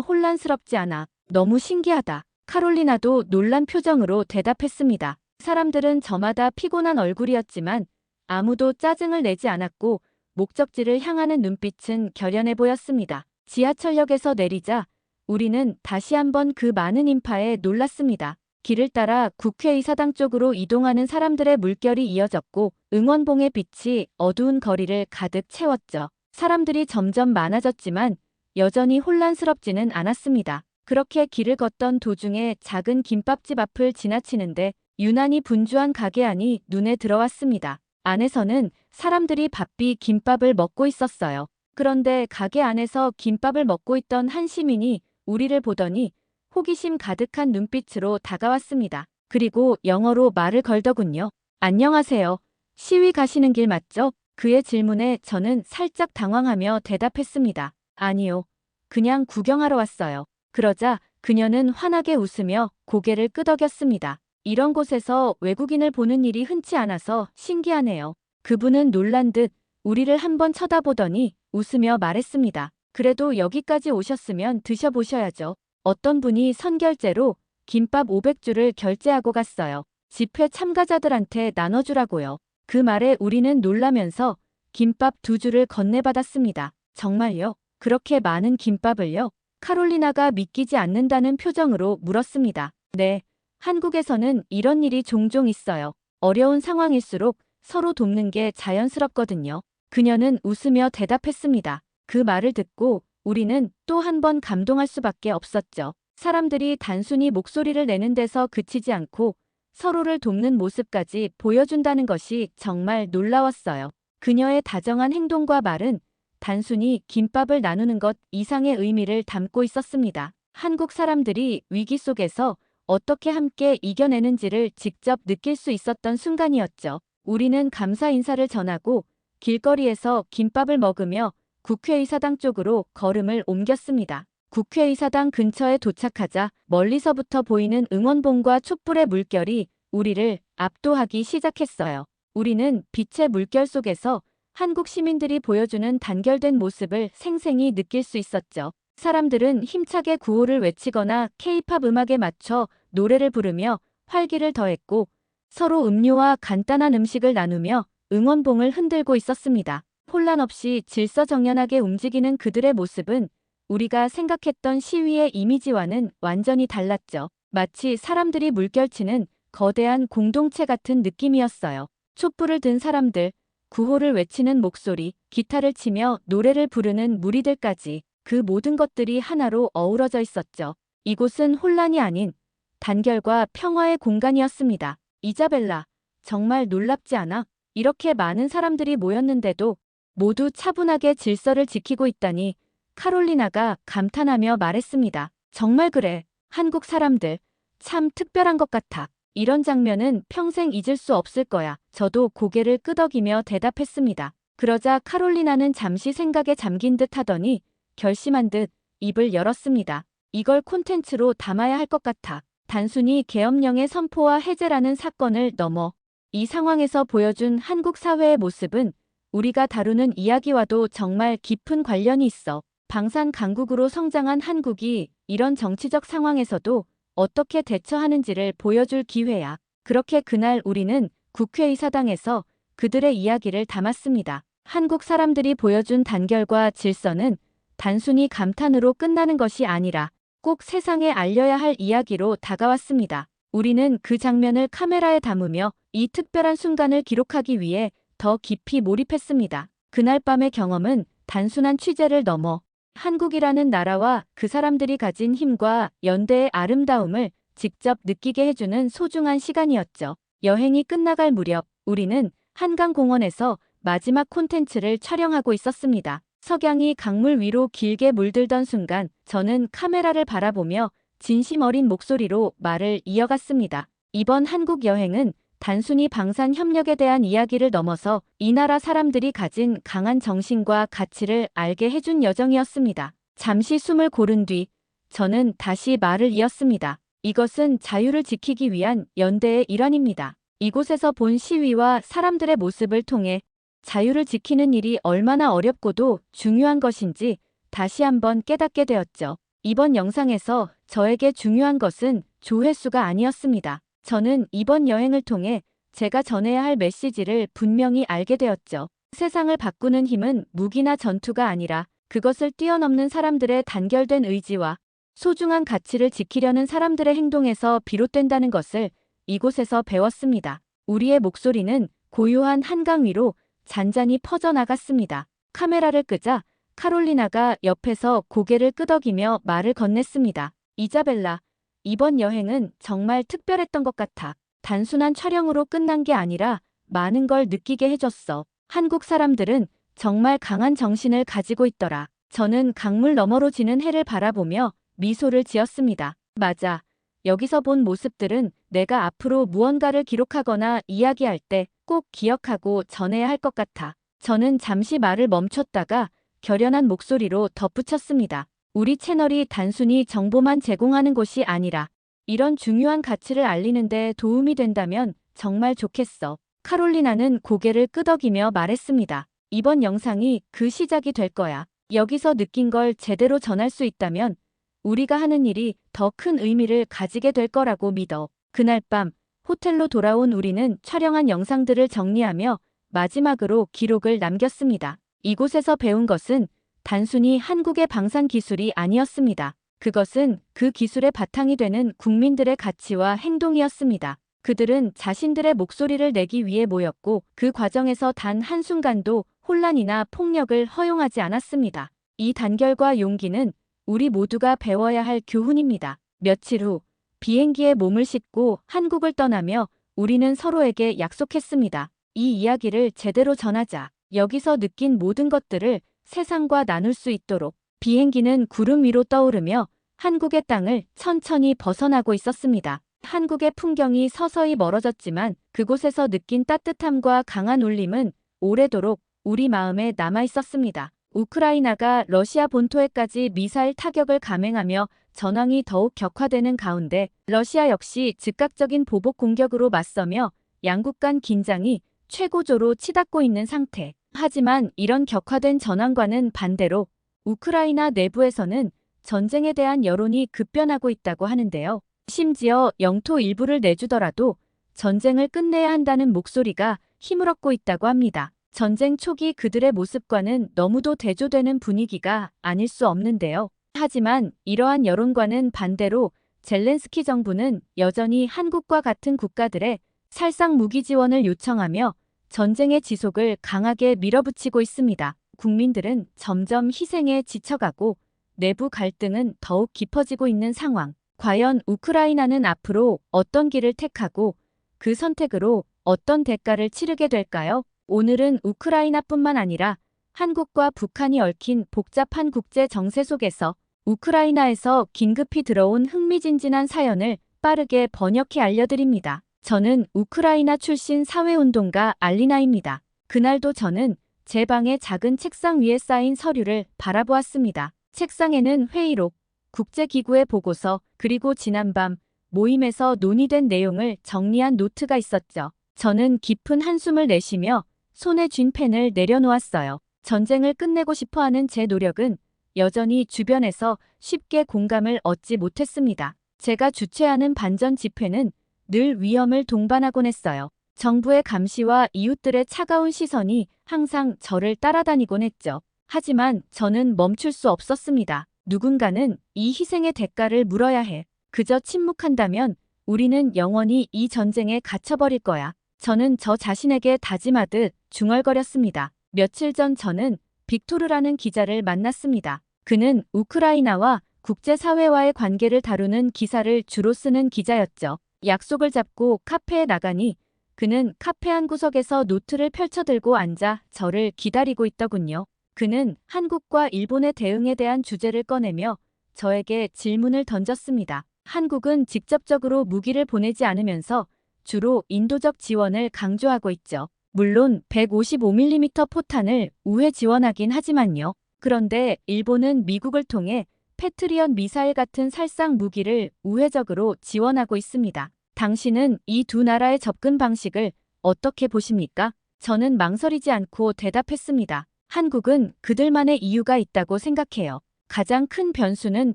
혼란스럽지 않아. 너무 신기하다. 카롤리나도 놀란 표정으로 대답했습니다. 사람들은 저마다 피곤한 얼굴이었지만 아무도 짜증을 내지 않았고 목적지를 향하는 눈빛은 결연해 보였습니다. 지하철역에서 내리자 우리는 다시 한번 그 많은 인파에 놀랐습니다. 길을 따라 국회의사당 쪽으로 이동하는 사람들의 물결이 이어졌고 응원봉의 빛이 어두운 거리를 가득 채웠죠. 사람들이 점점 많아졌지만 여전히 혼란스럽지는 않았습니다. 그렇게 길을 걷던 도중에 작은 김밥집 앞을 지나치는데 유난히 분주한 가게 안이 눈에 들어왔습니다. 안에서는 사람들이 바삐 김밥을 먹고 있었어요. 그런데 가게 안에서 김밥을 먹고 있던 한 시민이 우리를 보더니 호기심 가득한 눈빛으로 다가왔습니다. 그리고 영어로 말을 걸더군요. 안녕하세요. 시위 가시는 길 맞죠? 그의 질문에 저는 살짝 당황하며 대답했습니다. 아니요. 그냥 구경하러 왔어요. 그러자 그녀는 환하게 웃으며 고개를 끄덕였습니다. 이런 곳에서 외국인을 보는 일이 흔치 않아서 신기하네요. 그분은 놀란 듯 우리를 한번 쳐다보더니 웃으며 말했습니다. 그래도 여기까지 오셨으면 드셔보셔야죠. 어떤 분이 선결제로 김밥 500줄을 결제하고 갔어요. 집회 참가자들한테 나눠주라고요. 그 말에 우리는 놀라면서 김밥 2줄을 건네받았습니다. 정말요? 그렇게 많은 김밥을요? 카롤리나가 믿기지 않는다는 표정으로 물었습니다. 네, 한국에서는 이런 일이 종종 있어요. 어려운 상황일수록 서로 돕는 게 자연스럽거든요. 그녀는 웃으며 대답했습니다. 그 말을 듣고 우리는 또 한 번 감동할 수밖에 없었죠. 사람들이 단순히 목소리를 내는 데서 그치지 않고 서로를 돕는 모습까지 보여준다는 것이 정말 놀라웠어요. 그녀의 다정한 행동과 말은 단순히 김밥을 나누는 것 이상의 의미를 담고 있었습니다. 한국 사람들이 위기 속에서 어떻게 함께 이겨내는지를 직접 느낄 수 있었던 순간이었죠. 우리는 감사 인사를 전하고 길거리에서 김밥을 먹으며 국회의사당 쪽으로 걸음을 옮겼습니다. 국회의사당 근처에 도착하자 멀리서부터 보이는 응원봉과 촛불의 물결이 우리를 압도하기 시작했어요. 우리는 빛의 물결 속에서 한국 시민들이 보여주는 단결된 모습을 생생히 느낄 수 있었죠. 사람들은 힘차게 구호를 외치거나 K-팝 음악에 맞춰 노래를 부르며 활기를 더했고 서로 음료와 간단한 음식을 나누며 응원봉을 흔들고 있었습니다. 혼란 없이 질서정연하게 움직이는 그들의 모습은 우리가 생각했던 시위의 이미지와는 완전히 달랐죠. 마치 사람들이 물결치는 거대한 공동체 같은 느낌이었어요. 촛불을 든 사람들, 구호를 외치는 목소리, 기타를 치며 노래를 부르는 무리들까지 그 모든 것들이 하나로 어우러져 있었죠. 이곳은 혼란이 아닌 단결과 평화의 공간이었습니다. 이자벨라, 정말 놀랍지 않아? 이렇게 많은 사람들이 모였는데도 모두 차분하게 질서를 지키고 있다니. 카롤리나가 감탄하며 말했습니다. 정말 그래. 한국 사람들 참 특별한 것 같아. 이런 장면은 평생 잊을 수 없을 거야. 저도 고개를 끄덕이며 대답했습니다. 그러자 카롤리나는 잠시 생각에 잠긴 듯 하더니 결심한 듯 입을 열었습니다. 이걸 콘텐츠로 담아야 할 것 같아. 단순히 계엄령의 선포와 해제라는 사건을 넘어 이 상황에서 보여준 한국 사회의 모습은 우리가 다루는 이야기와도 정말 깊은 관련이 있어. 방산 강국으로 성장한 한국이 이런 정치적 상황에서도 어떻게 대처하는지를 보여줄 기회야. 그렇게 그날 우리는 국회의사당에서 그들의 이야기를 담았습니다. 한국 사람들이 보여준 단결과 질서는 단순히 감탄으로 끝나는 것이 아니라 꼭 세상에 알려야 할 이야기로 다가왔습니다. 우리는 그 장면을 카메라에 담으며 이 특별한 순간을 기록하기 위해 더 깊이 몰입했습니다. 그날 밤의 경험은 단순한 취재를 넘어 한국이라는 나라와 그 사람들이 가진 힘과 연대의 아름다움을 직접 느끼게 해주는 소중한 시간이었죠. 여행이 끝나갈 무렵 우리는 한강공원에서 마지막 콘텐츠를 촬영하고 있었습니다. 석양이 강물 위로 길게 물들던 순간 저는 카메라를 바라보며 진심 어린 목소리로 말을 이어갔습니다. 이번 한국 여행은 단순히 방산 협력에 대한 이야기를 넘어서 이 나라 사람들이 가진 강한 정신과 가치를 알게 해준 여정이었습니다. 잠시 숨을 고른 뒤 저는 다시 말을 이었습니다. 이것은 자유를 지키기 위한 연대의 일환입니다. 이곳에서 본 시위와 사람들의 모습을 통해 자유를 지키는 일이 얼마나 어렵고도 중요한 것인지 다시 한번 깨닫게 되었죠. 이번 영상에서 저에게 중요한 것은 조회수가 아니었습니다. 저는 이번 여행을 통해 제가 전해야 할 메시지를 분명히 알게 되었죠. 세상을 바꾸는 힘은 무기나 전투가 아니라 그것을 뛰어넘는 사람들의 단결된 의지와 소중한 가치를 지키려는 사람들의 행동에서 비롯된다는 것을 이곳에서 배웠습니다. 우리의 목소리는 고요한 한강 위로 잔잔히 퍼져나갔습니다. 카메라를 끄자 카롤리나가 옆에서 고개를 끄덕이며 말을 건넸습니다. 이자벨라, 이번 여행은 정말 특별했던 것 같아. 단순한 촬영으로 끝난 게 아니라 많은 걸 느끼게 해줬어. 한국 사람들은 정말 강한 정신을 가지고 있더라. 저는 강물 너머로 지는 해를 바라보며 미소를 지었습니다. 맞아. 여기서 본 모습들은 내가 앞으로 무언가를 기록하거나 이야기할 때 꼭 기억하고 전해야 할 것 같아. 저는 잠시 말을 멈췄다가 결연한 목소리로 덧붙였습니다. 우리 채널이 단순히 정보만 제공하는 곳이 아니라 이런 중요한 가치를 알리는 데 도움이 된다면 정말 좋겠어. 카롤리나는 고개를 끄덕이며 말했습니다. 이번 영상이 그 시작이 될 거야. 여기서 느낀 걸 제대로 전할 수 있다면 우리가 하는 일이 더 큰 의미를 가지게 될 거라고 믿어. 그날 밤 호텔로 돌아온 우리는 촬영한 영상들을 정리하며 마지막으로 기록을 남겼습니다. 이곳에서 배운 것은 단순히 한국의 방산 기술이 아니었습니다. 그것은 그 기술의 바탕이 되는 국민들의 가치와 행동이었습니다. 그들은 자신들의 목소리를 내기 위해 모였고 그 과정에서 단 한순간도 혼란이나 폭력을 허용하지 않았습니다. 이 단결과 용기는 우리 모두가 배워야 할 교훈입니다. 며칠 후 비행기에 몸을 싣고 한국을 떠나며 우리는 서로에게 약속했습니다. 이 이야기를 제대로 전하자. 여기서 느낀 모든 것들을 세상과 나눌 수 있도록. 비행기는 구름 위로 떠오르며 한국의 땅을 천천히 벗어나고 있었습니다. 한국의 풍경이 서서히 멀어졌지만 그곳에서 느낀 따뜻함과 강한 울림은 오래도록 우리 마음에 남아 있었습니다. 우크라이나가 러시아 본토에까지 미사일 타격을 감행하며 전황이 더욱 격화되는 가운데 러시아 역시 즉각적인 보복 공격으로 맞서며 양국 간 긴장이 최고조로 치닫고 있는 상태. 하지만 이런 격화된 전황과는 반대로 우크라이나 내부에서는 전쟁에 대한 여론이 급변하고 있다고 하는데요. 심지어 영토 일부를 내주더라도 전쟁을 끝내야 한다는 목소리가 힘을 얻고 있다고 합니다. 전쟁 초기 그들의 모습과는 너무도 대조되는 분위기가 아닐 수 없는데요. 하지만 이러한 여론과는 반대로 젤렌스키 정부는 여전히 한국과 같은 국가들의 살상 무기 지원을 요청하며 전쟁의 지속을 강하게 밀어붙이고 있습니다. 국민들은 점점 희생에 지쳐가고 내부 갈등은 더욱 깊어지고 있는 상황. 과연 우크라이나는 앞으로 어떤 길을 택하고 그 선택으로 어떤 대가를 치르게 될까요? 오늘은 우크라이나뿐만 아니라 한국과 북한이 얽힌 복잡한 국제 정세 속에서 우크라이나에서 긴급히 들어온 흥미진진한 사연을 빠르게 번역해 알려드립니다. 저는 우크라이나 출신 사회운동가 알리나입니다. 그날도 저는 제 방의 작은 책상 위에 쌓인 서류를 바라보았습니다. 책상에는 회의록, 국제기구의 보고서, 그리고 지난밤 모임에서 논의된 내용을 정리한 노트가 있었죠. 저는 깊은 한숨을 내쉬며 손에 쥔 펜을 내려놓았어요. 전쟁을 끝내고 싶어하는 제 노력은 여전히 주변에서 쉽게 공감을 얻지 못했습니다. 제가 주최하는 반전 집회는 늘 위험을 동반하곤 했어요. 정부의 감시와 이웃들의 차가운 시선이 항상 저를 따라다니곤 했죠. 하지만 저는 멈출 수 없었습니다. 누군가는 이 희생의 대가를 물어야 해. 그저 침묵한다면 우리는 영원히 이 전쟁에 갇혀버릴 거야. 저는 저 자신에게 다짐하듯 중얼거렸습니다. 며칠 전 저는 빅토르라는 기자를 만났습니다. 그는 우크라이나와 국제사회와의 관계를 다루는 기사를 주로 쓰는 기자였죠. 약속을 잡고 카페에 나가니 그는 카페 한 구석에서 노트를 펼쳐들고 앉아 저를 기다리고 있더군요. 그는 한국과 일본의 대응에 대한 주제를 꺼내며 저에게 질문을 던졌습니다. 한국은 직접적으로 무기를 보내지 않으면서 주로 인도적 지원을 강조하고 있죠. 물론 155mm 포탄을 우회 지원하긴 하지만요. 그런데 일본은 미국을 통해 패트리엇 미사일 같은 살상 무기를 우회적으로 지원하고 있습니다. 당신은 이 두 나라의 접근 방식을 어떻게 보십니까? 저는 망설이지 않고 대답했습니다. 한국은 그들만의 이유가 있다고 생각해요. 가장 큰 변수는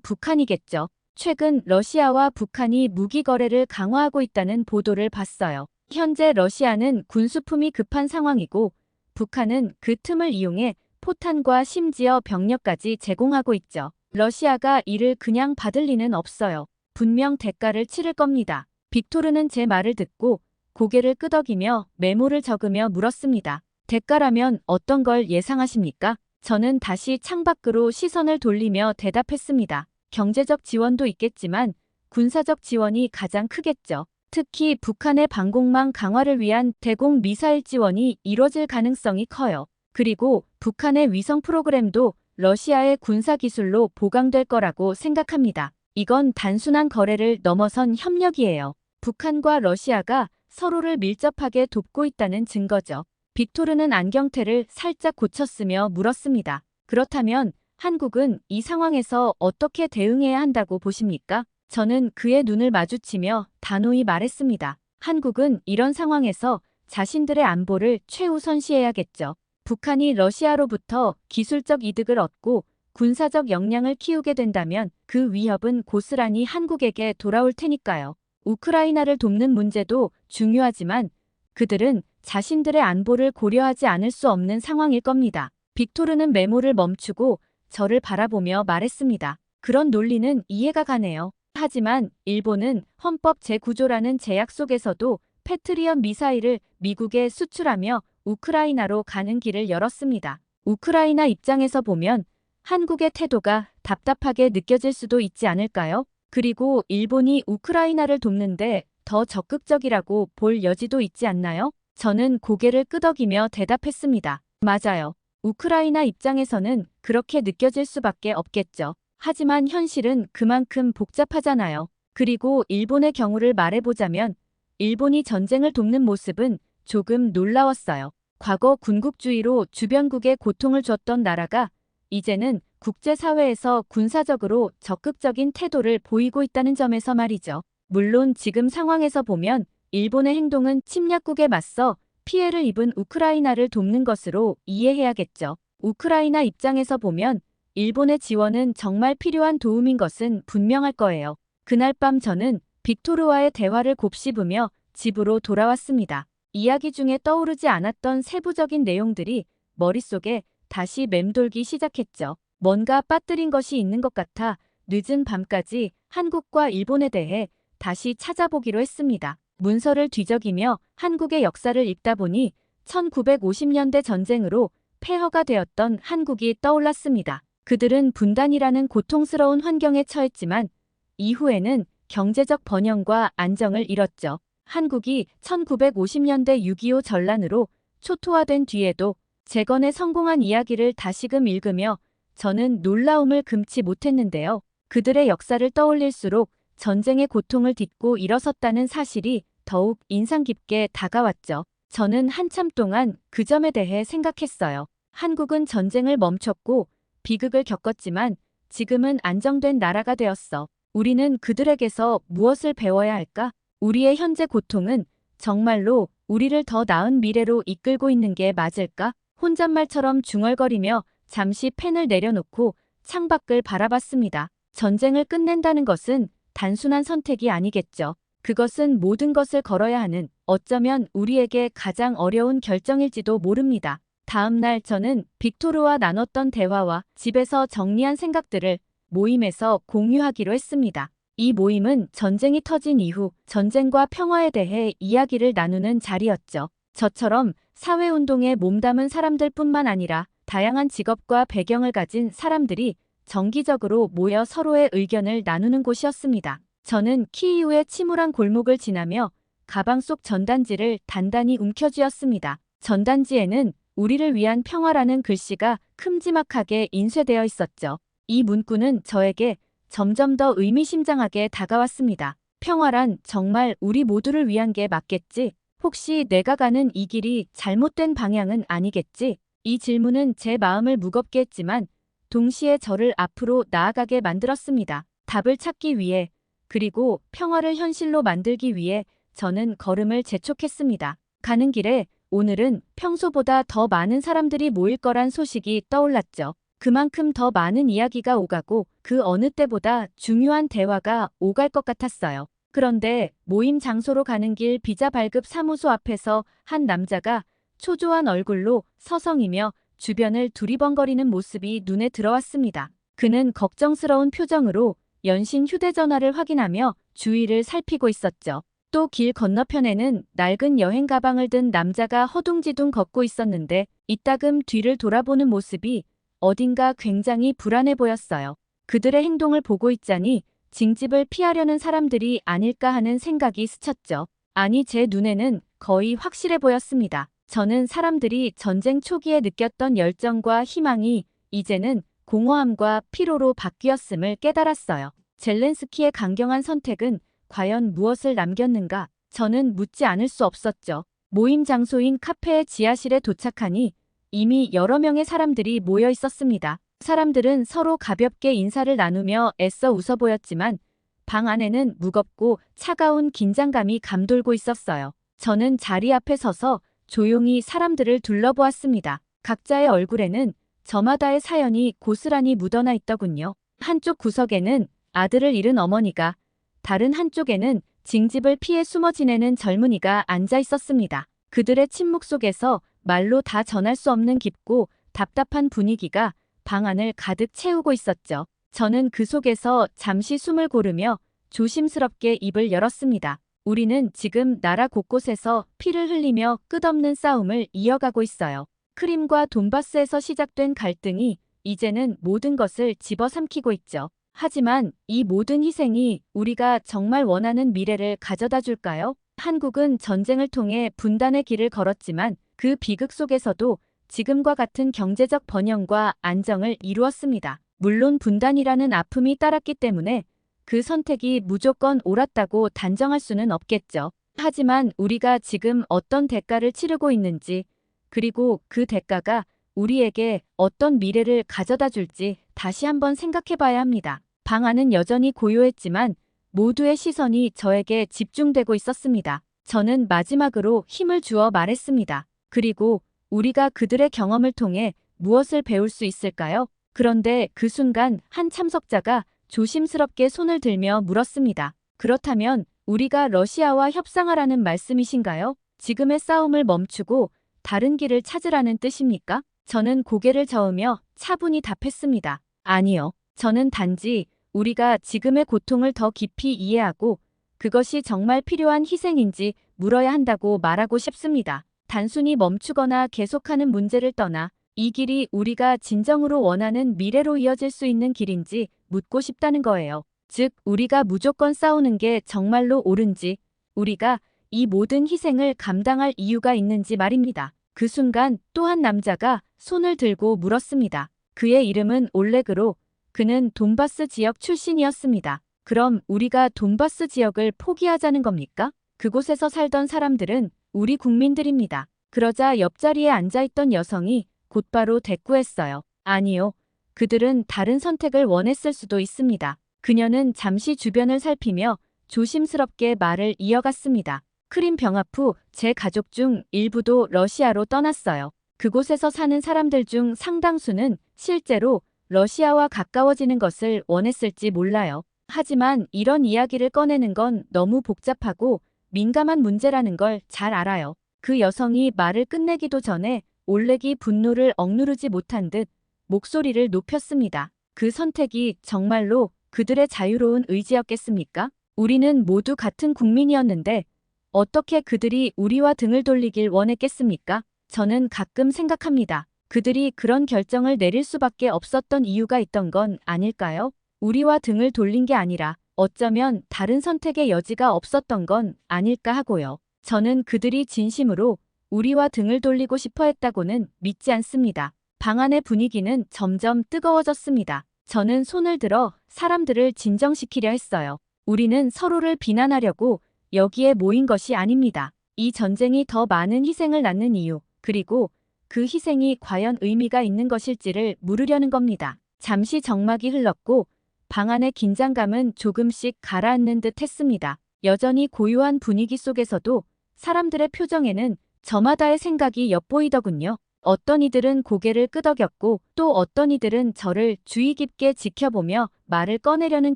북한이겠죠. 최근 러시아와 북한이 무기 거래를 강화하고 있다는 보도를 봤어요. 현재 러시아는 군수품이 급한 상황이고 북한은 그 틈을 이용해 포탄과 심지어 병력까지 제공하고 있죠. 러시아가 이를 그냥 받을 리는 없어요. 분명 대가를 치를 겁니다. 빅토르는 제 말을 듣고 고개를 끄덕이며 메모를 적으며 물었습니다. 대가라면 어떤 걸 예상하십니까? 저는 다시 창밖으로 시선을 돌리며 대답했습니다. 경제적 지원도 있겠지만 군사적 지원이 가장 크겠죠. 특히 북한의 방공망 강화를 위한 대공 미사일 지원이 이뤄질 가능성이 커요. 그리고 북한의 위성 프로그램도 러시아의 군사기술로 보강될 거라고 생각합니다. 이건 단순한 거래를 넘어선 협력이에요. 북한과 러시아가 서로를 밀접하게 돕고 있다는 증거죠. 빅토르는 안경테를 살짝 고쳤으며 물었습니다. 그렇다면 한국은 이 상황에서 어떻게 대응해야 한다고 보십니까? 저는 그의 눈을 마주치며 단호히 말했습니다. 한국은 이런 상황에서 자신들의 안보를 최우선시해야겠죠. 북한이 러시아로부터 기술적 이득을 얻고 군사적 역량을 키우게 된다면 그 위협은 고스란히 한국에게 돌아올 테니까요. 우크라이나를 돕는 문제도 중요하지만 그들은 자신들의 안보를 고려하지 않을 수 없는 상황일 겁니다. 빅토르는 메모를 멈추고 저를 바라보며 말했습니다. 그런 논리는 이해가 가네요. 하지만 일본은 헌법 제9조라는 제약 속에서도 패트리엇 미사일을 미국에 수출하며 우크라이나로 가는 길을 열었습니다. 우크라이나 입장에서 보면 한국의 태도가 답답하게 느껴질 수도 있지 않을까요? 그리고 일본이 우크라이나를 돕는데 더 적극적이라고 볼 여지도 있지 않나요? 저는 고개를 끄덕이며 대답했습니다. 맞아요. 우크라이나 입장에서는 그렇게 느껴질 수밖에 없겠죠. 하지만 현실은 그만큼 복잡하잖아요. 그리고 일본의 경우를 말해보자면 일본이 전쟁을 돕는 모습은 조금 놀라웠어요. 과거 군국주의로 주변국에 고통을 줬던 나라가 이제는 국제사회에서 군사적으로 적극적인 태도를 보이고 있다는 점에서 말이죠. 물론 지금 상황에서 보면 일본의 행동은 침략국에 맞서 피해를 입은 우크라이나를 돕는 것으로 이해해야겠죠. 우크라이나 입장에서 보면 일본의 지원은 정말 필요한 도움인 것은 분명할 거예요. 그날 밤 저는 빅토르와의 대화를 곱씹으며 집으로 돌아왔습니다. 이야기 중에 떠오르지 않았던 세부적인 내용들이 머릿속에 다시 맴돌기 시작했죠. 뭔가 빠뜨린 것이 있는 것 같아 늦은 밤까지 한국과 일본에 대해 다시 찾아보기로 했습니다. 문서를 뒤적이며 한국의 역사를 읽다 보니 1950년대 전쟁으로 폐허가 되었던 한국이 떠올랐습니다. 그들은 분단이라는 고통스러운 환경에 처했지만 이후에는 경제적 번영과 안정을 이뤘죠. 한국이 1950년대 6.25 전란으로 초토화된 뒤에도 재건에 성공한 이야기를 다시금 읽으며 저는 놀라움을 금치 못했는데요. 그들의 역사를 떠올릴수록 전쟁의 고통을 딛고 일어섰다는 사실이 더욱 인상 깊게 다가왔죠. 저는 한참 동안 그 점에 대해 생각했어요. 한국은 전쟁을 멈췄고 비극을 겪었지만 지금은 안정된 나라가 되었어. 우리는 그들에게서 무엇을 배워야 할까? 우리의 현재 고통은 정말로 우리를 더 나은 미래로 이끌고 있는 게 맞을까? 혼잣말처럼 중얼거리며 잠시 펜을 내려놓고 창밖을 바라봤습니다. 전쟁을 끝낸다는 것은 단순한 선택이 아니겠죠. 그것은 모든 것을 걸어야 하는, 어쩌면 우리에게 가장 어려운 결정일지도 모릅니다. 다음 날 저는 빅토르와 나눴던 대화와 집에서 정리한 생각들을 모임에서 공유하기로 했습니다. 이 모임은 전쟁이 터진 이후 전쟁과 평화에 대해 이야기를 나누는 자리였죠. 저처럼 사회운동에 몸담은 사람들뿐만 아니라 다양한 직업과 배경을 가진 사람들이 정기적으로 모여 서로의 의견을 나누는 곳이었습니다. 저는 키이우의 침울한 골목을 지나며 가방 속 전단지를 단단히 움켜쥐었습니다. 전단지에는 우리를 위한 평화라는 글씨가 큼지막하게 인쇄되어 있었죠. 이 문구는 저에게 점점 더 의미심장하게 다가왔습니다. 평화란 정말 우리 모두를 위한 게 맞겠지? 혹시 내가 가는 이 길이 잘못된 방향은 아니겠지? 이 질문은 제 마음을 무겁게 했지만 동시에 저를 앞으로 나아가게 만들었습니다. 답을 찾기 위해, 그리고 평화를 현실로 만들기 위해 저는 걸음을 재촉했습니다. 가는 길에 오늘은 평소보다 더 많은 사람들이 모일 거란 소식이 떠올랐죠. 그만큼 더 많은 이야기가 오가고 그 어느 때보다 중요한 대화가 오갈 것 같았어요. 그런데 모임 장소로 가는 길 비자 발급 사무소 앞에서 한 남자가 초조한 얼굴로 서성이며 주변을 두리번거리는 모습이 눈에 들어왔습니다. 그는 걱정스러운 표정으로 연신 휴대전화를 확인하며 주위를 살피고 있었죠. 또 길 건너편에는 낡은 여행 가방을 든 남자가 허둥지둥 걷고 있었는데 이따금 뒤를 돌아보는 모습이 어딘가 굉장히 불안해 보였어요. 그들의 행동을 보고 있자니 징집을 피하려는 사람들이 아닐까 하는 생각이 스쳤죠. 아니, 제 눈에는 거의 확실해 보였습니다. 저는 사람들이 전쟁 초기에 느꼈던 열정과 희망이 이제는 공허함과 피로로 바뀌었음을 깨달았어요. 젤렌스키의 강경한 선택은 과연 무엇을 남겼는가? 저는 묻지 않을 수 없었죠. 모임 장소인 카페의 지하실에 도착하니 이미 여러 명의 사람들이 모여 있었습니다. 사람들은 서로 가볍게 인사를 나누며 애써 웃어 보였지만 방 안에는 무겁고 차가운 긴장감이 감돌고 있었어요. 저는 자리 앞에 서서 조용히 사람들을 둘러보았습니다. 각자의 얼굴에는 저마다의 사연이 고스란히 묻어나 있더군요. 한쪽 구석에는 아들을 잃은 어머니가, 다른 한쪽에는 징집을 피해 숨어 지내는 젊은이가 앉아 있었습니다. 그들의 침묵 속에서 말로 다 전할 수 없는 깊고 답답한 분위기가 방 안을 가득 채우고 있었죠. 저는 그 속에서 잠시 숨을 고르며 조심스럽게 입을 열었습니다. 우리는 지금 나라 곳곳에서 피를 흘리며 끝없는 싸움을 이어가고 있어요. 크림과 돈바스에서 시작된 갈등이 이제는 모든 것을 집어삼키고 있죠. 하지만 이 모든 희생이 우리가 정말 원하는 미래를 가져다 줄까요? 한국은 전쟁을 통해 분단의 길을 걸었지만 그 비극 속에서도 지금과 같은 경제적 번영과 안정을 이루었습니다. 물론 분단이라는 아픔이 따랐기 때문에 그 선택이 무조건 옳았다고 단정할 수는 없겠죠. 하지만 우리가 지금 어떤 대가를 치르고 있는지, 그리고 그 대가가 우리에게 어떤 미래를 가져다 줄지 다시 한번 생각해 봐야 합니다. 방 안은 여전히 고요했지만 모두의 시선이 저에게 집중되고 있었습니다. 저는 마지막으로 힘을 주어 말했습니다. 그리고 우리가 그들의 경험을 통해 무엇을 배울 수 있을까요? 그런데 그 순간 한 참석자가 조심스럽게 손을 들며 물었습니다. 그렇다면 우리가 러시아와 협상하라는 말씀이신가요? 지금의 싸움을 멈추고 다른 길을 찾으라는 뜻입니까? 저는 고개를 저으며 차분히 답했습니다. 아니요. 저는 단지 우리가 지금의 고통을 더 깊이 이해하고 그것이 정말 필요한 희생인지 물어야 한다고 말하고 싶습니다. 단순히 멈추거나 계속하는 문제를 떠나 이 길이 우리가 진정으로 원하는 미래로 이어질 수 있는 길인지 묻고 싶다는 거예요. 즉, 우리가 무조건 싸우는 게 정말로 옳은지, 우리가 이 모든 희생을 감당할 이유가 있는지 말입니다. 그 순간 또 한 남자가 손을 들고 물었습니다. 그의 이름은 올레그로, 그는 돈바스 지역 출신이었습니다. 그럼 우리가 돈바스 지역을 포기하자는 겁니까? 그곳에서 살던 사람들은 우리 국민들입니다. 그러자 옆자리에 앉아있던 여성이 곧바로 대꾸했어요. 아니요. 그들은 다른 선택을 원했을 수도 있습니다. 그녀는 잠시 주변을 살피며 조심스럽게 말을 이어갔습니다. 크림 병합 후 제 가족 중 일부도 러시아로 떠났어요. 그곳에서 사는 사람들 중 상당수는 실제로 러시아와 가까워지는 것을 원했을지 몰라요. 하지만 이런 이야기를 꺼내는 건 너무 복잡하고 민감한 문제라는 걸 잘 알아요. 그 여성이 말을 끝내기도 전에 올레기 분노를 억누르지 못한 듯 목소리를 높였습니다. 그 선택이 정말로 그들의 자유로운 의지였겠습니까? 우리는 모두 같은 국민이었는데 어떻게 그들이 우리와 등을 돌리길 원했겠습니까? 저는 가끔 생각합니다. 그들이 그런 결정을 내릴 수밖에 없었던 이유가 있던 건 아닐까요? 우리와 등을 돌린 게 아니라 어쩌면 다른 선택의 여지가 없었던 건 아닐까 하고요. 저는 그들이 진심으로 우리와 등을 돌리고 싶어 했다고는 믿지 않습니다. 방 안의 분위기는 점점 뜨거워졌습니다. 저는 손을 들어 사람들을 진정시키려 했어요. 우리는 서로를 비난하려고 여기에 모인 것이 아닙니다. 이 전쟁이 더 많은 희생을 낳는 이유, 그리고 그 희생이 과연 의미가 있는 것일지를 물으려는 겁니다. 잠시 정막이 흘렀고 방 안의 긴장감은 조금씩 가라앉는 듯 했습니다. 여전히 고요한 분위기 속에서도 사람들의 표정에는 저마다의 생각이 엿보이더군요. 어떤 이들은 고개를 끄덕였고 또 어떤 이들은 저를 주의 깊게 지켜보며 말을 꺼내려는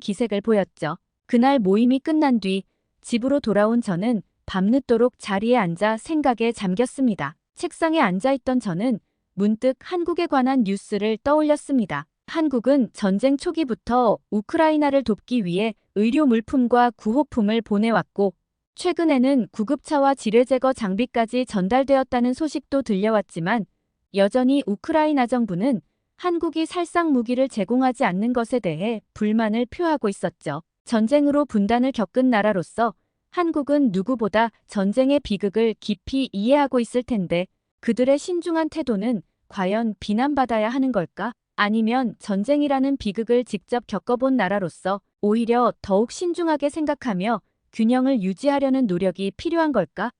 기색을 보였죠. 그날 모임이 끝난 뒤 집으로 돌아온 저는 밤늦도록 자리에 앉아 생각에 잠겼습니다. 책상에 앉아있던 저는 문득 한국에 관한 뉴스를 떠올렸습니다. 한국은 전쟁 초기부터 우크라이나를 돕기 위해 의료 물품과 구호품을 보내왔고 최근에는 구급차와 지뢰제거 장비까지 전달되었다는 소식도 들려왔지만 여전히 우크라이나 정부는 한국이 살상 무기를 제공하지 않는 것에 대해 불만을 표하고 있었죠. 전쟁으로 분단을 겪은 나라로서 한국은 누구보다 전쟁의 비극을 깊이 이해하고 있을 텐데 그들의 신중한 태도는 과연 비난받아야 하는 걸까? 아니면 전쟁이라는 비극을 직접 겪어본 나라로서 오히려 더욱 신중하게 생각하며 균형을 유지하려는 노력이 필요한 걸까?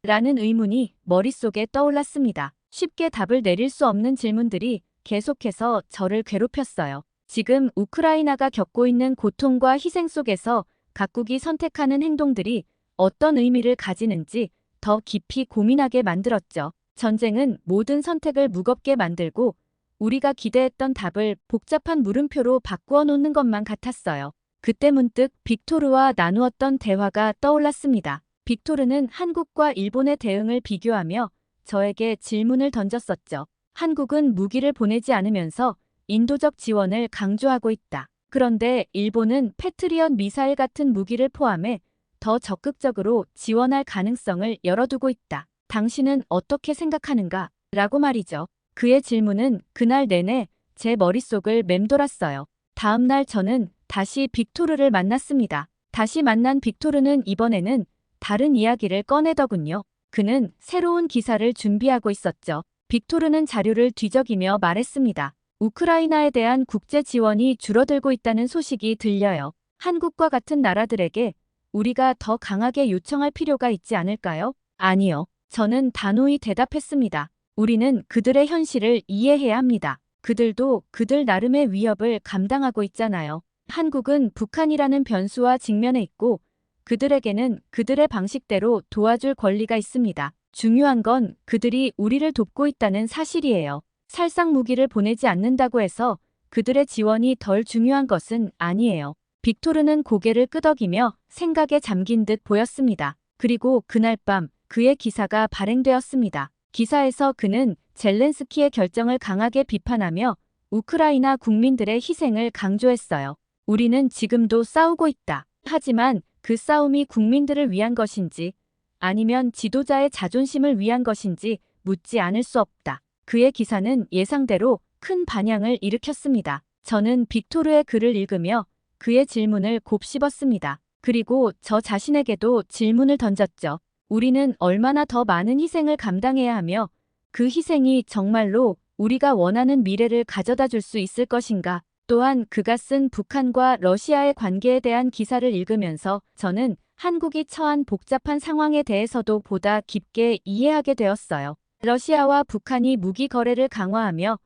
라는 의문이 머릿속에 떠올랐습니다. 쉽게 답을 내릴 수 없는 질문들이 계속해서 저를 괴롭혔어요. 지금 우크라이나가 겪고 있는 고통과 희생 속에서 각국이 선택하는 행동들이 어떤 의미를 가지는지 더 깊이 고민하게 만들었죠. 전쟁은 모든 선택을 무겁게 만들고 우리가 기대했던 답을 복잡한 물음표로 바꾸어 놓는 것만 같았어요. 그때 문득 빅토르와 나누었던 대화가 떠올랐습니다. 빅토르는 한국과 일본의 대응을 비교하며 저에게 질문을 던졌었죠. 한국은 무기를 보내지 않으면서 인도적 지원을 강조하고 있다. 그런데 일본은 패트리엇 미사일 같은 무기를 포함해 더 적극적으로 지원할 가능성을 열어두고 있다. 당신은 어떻게 생각하는가? 라고 말이죠. 그의 질문은 그날 내내 제 머릿속을 맴돌았어요. 다음 날 저는 다시 빅토르를 만났습니다. 다시 만난 빅토르는 이번에는 다른 이야기를 꺼내더군요. 그는 새로운 기사를 준비하고 있었죠. 빅토르는 자료를 뒤적이며 말했습니다. 우크라이나에 대한 국제 지원이 줄어들고 있다는 소식이 들려요. 한국과 같은 나라들에게 우리가 더 강하게 요청할 필요가 있지 않을까요? 아니요. 저는 단호히 대답했습니다. 우리는 그들의 현실을 이해해야 합니다. 그들도 그들 나름의 위협을 감당하고 있잖아요. 한국은 북한이라는 변수와 직면해 있고 그들에게는 그들의 방식대로 도와줄 권리가 있습니다. 중요한 건 그들이 우리를 돕고 있다는 사실이에요. 살상 무기를 보내지 않는다고 해서 그들의 지원이 덜 중요한 것은 아니에요. 빅토르는 고개를 끄덕이며 생각에 잠긴 듯 보였습니다. 그리고 그날 밤 그의 기사가 발행되었습니다. 기사에서 그는 젤렌스키의 결정을 강하게 비판하며 우크라이나 국민들의 희생을 강조했어요. 우리는 지금도 싸우고 있다. 하지만 그 싸움이 국민들을 위한 것인지 아니면 지도자의 자존심을 위한 것인지 묻지 않을 수 없다. 그의 기사는 예상대로 큰 반향을 일으켰습니다. 저는 빅토르의 글을 읽으며 그의 질문을 곱씹었습니다. 그리고 저 자신에게도 질문을 던졌죠. 우리는 얼마나 더 많은 희생을 감당해야 하며 그 희생이 정말로 우리가 원하는 미래를 가져다 줄 수 있을 것인가? 또한 그가 쓴 북한과 러시아의 관계에 대한 기사를 읽으면서 저는 한국이 처한 복잡한 상황에 대해서도 보다 깊게 이해하게 되었어요. 러시아와 북한이 무기 거래를 강화하며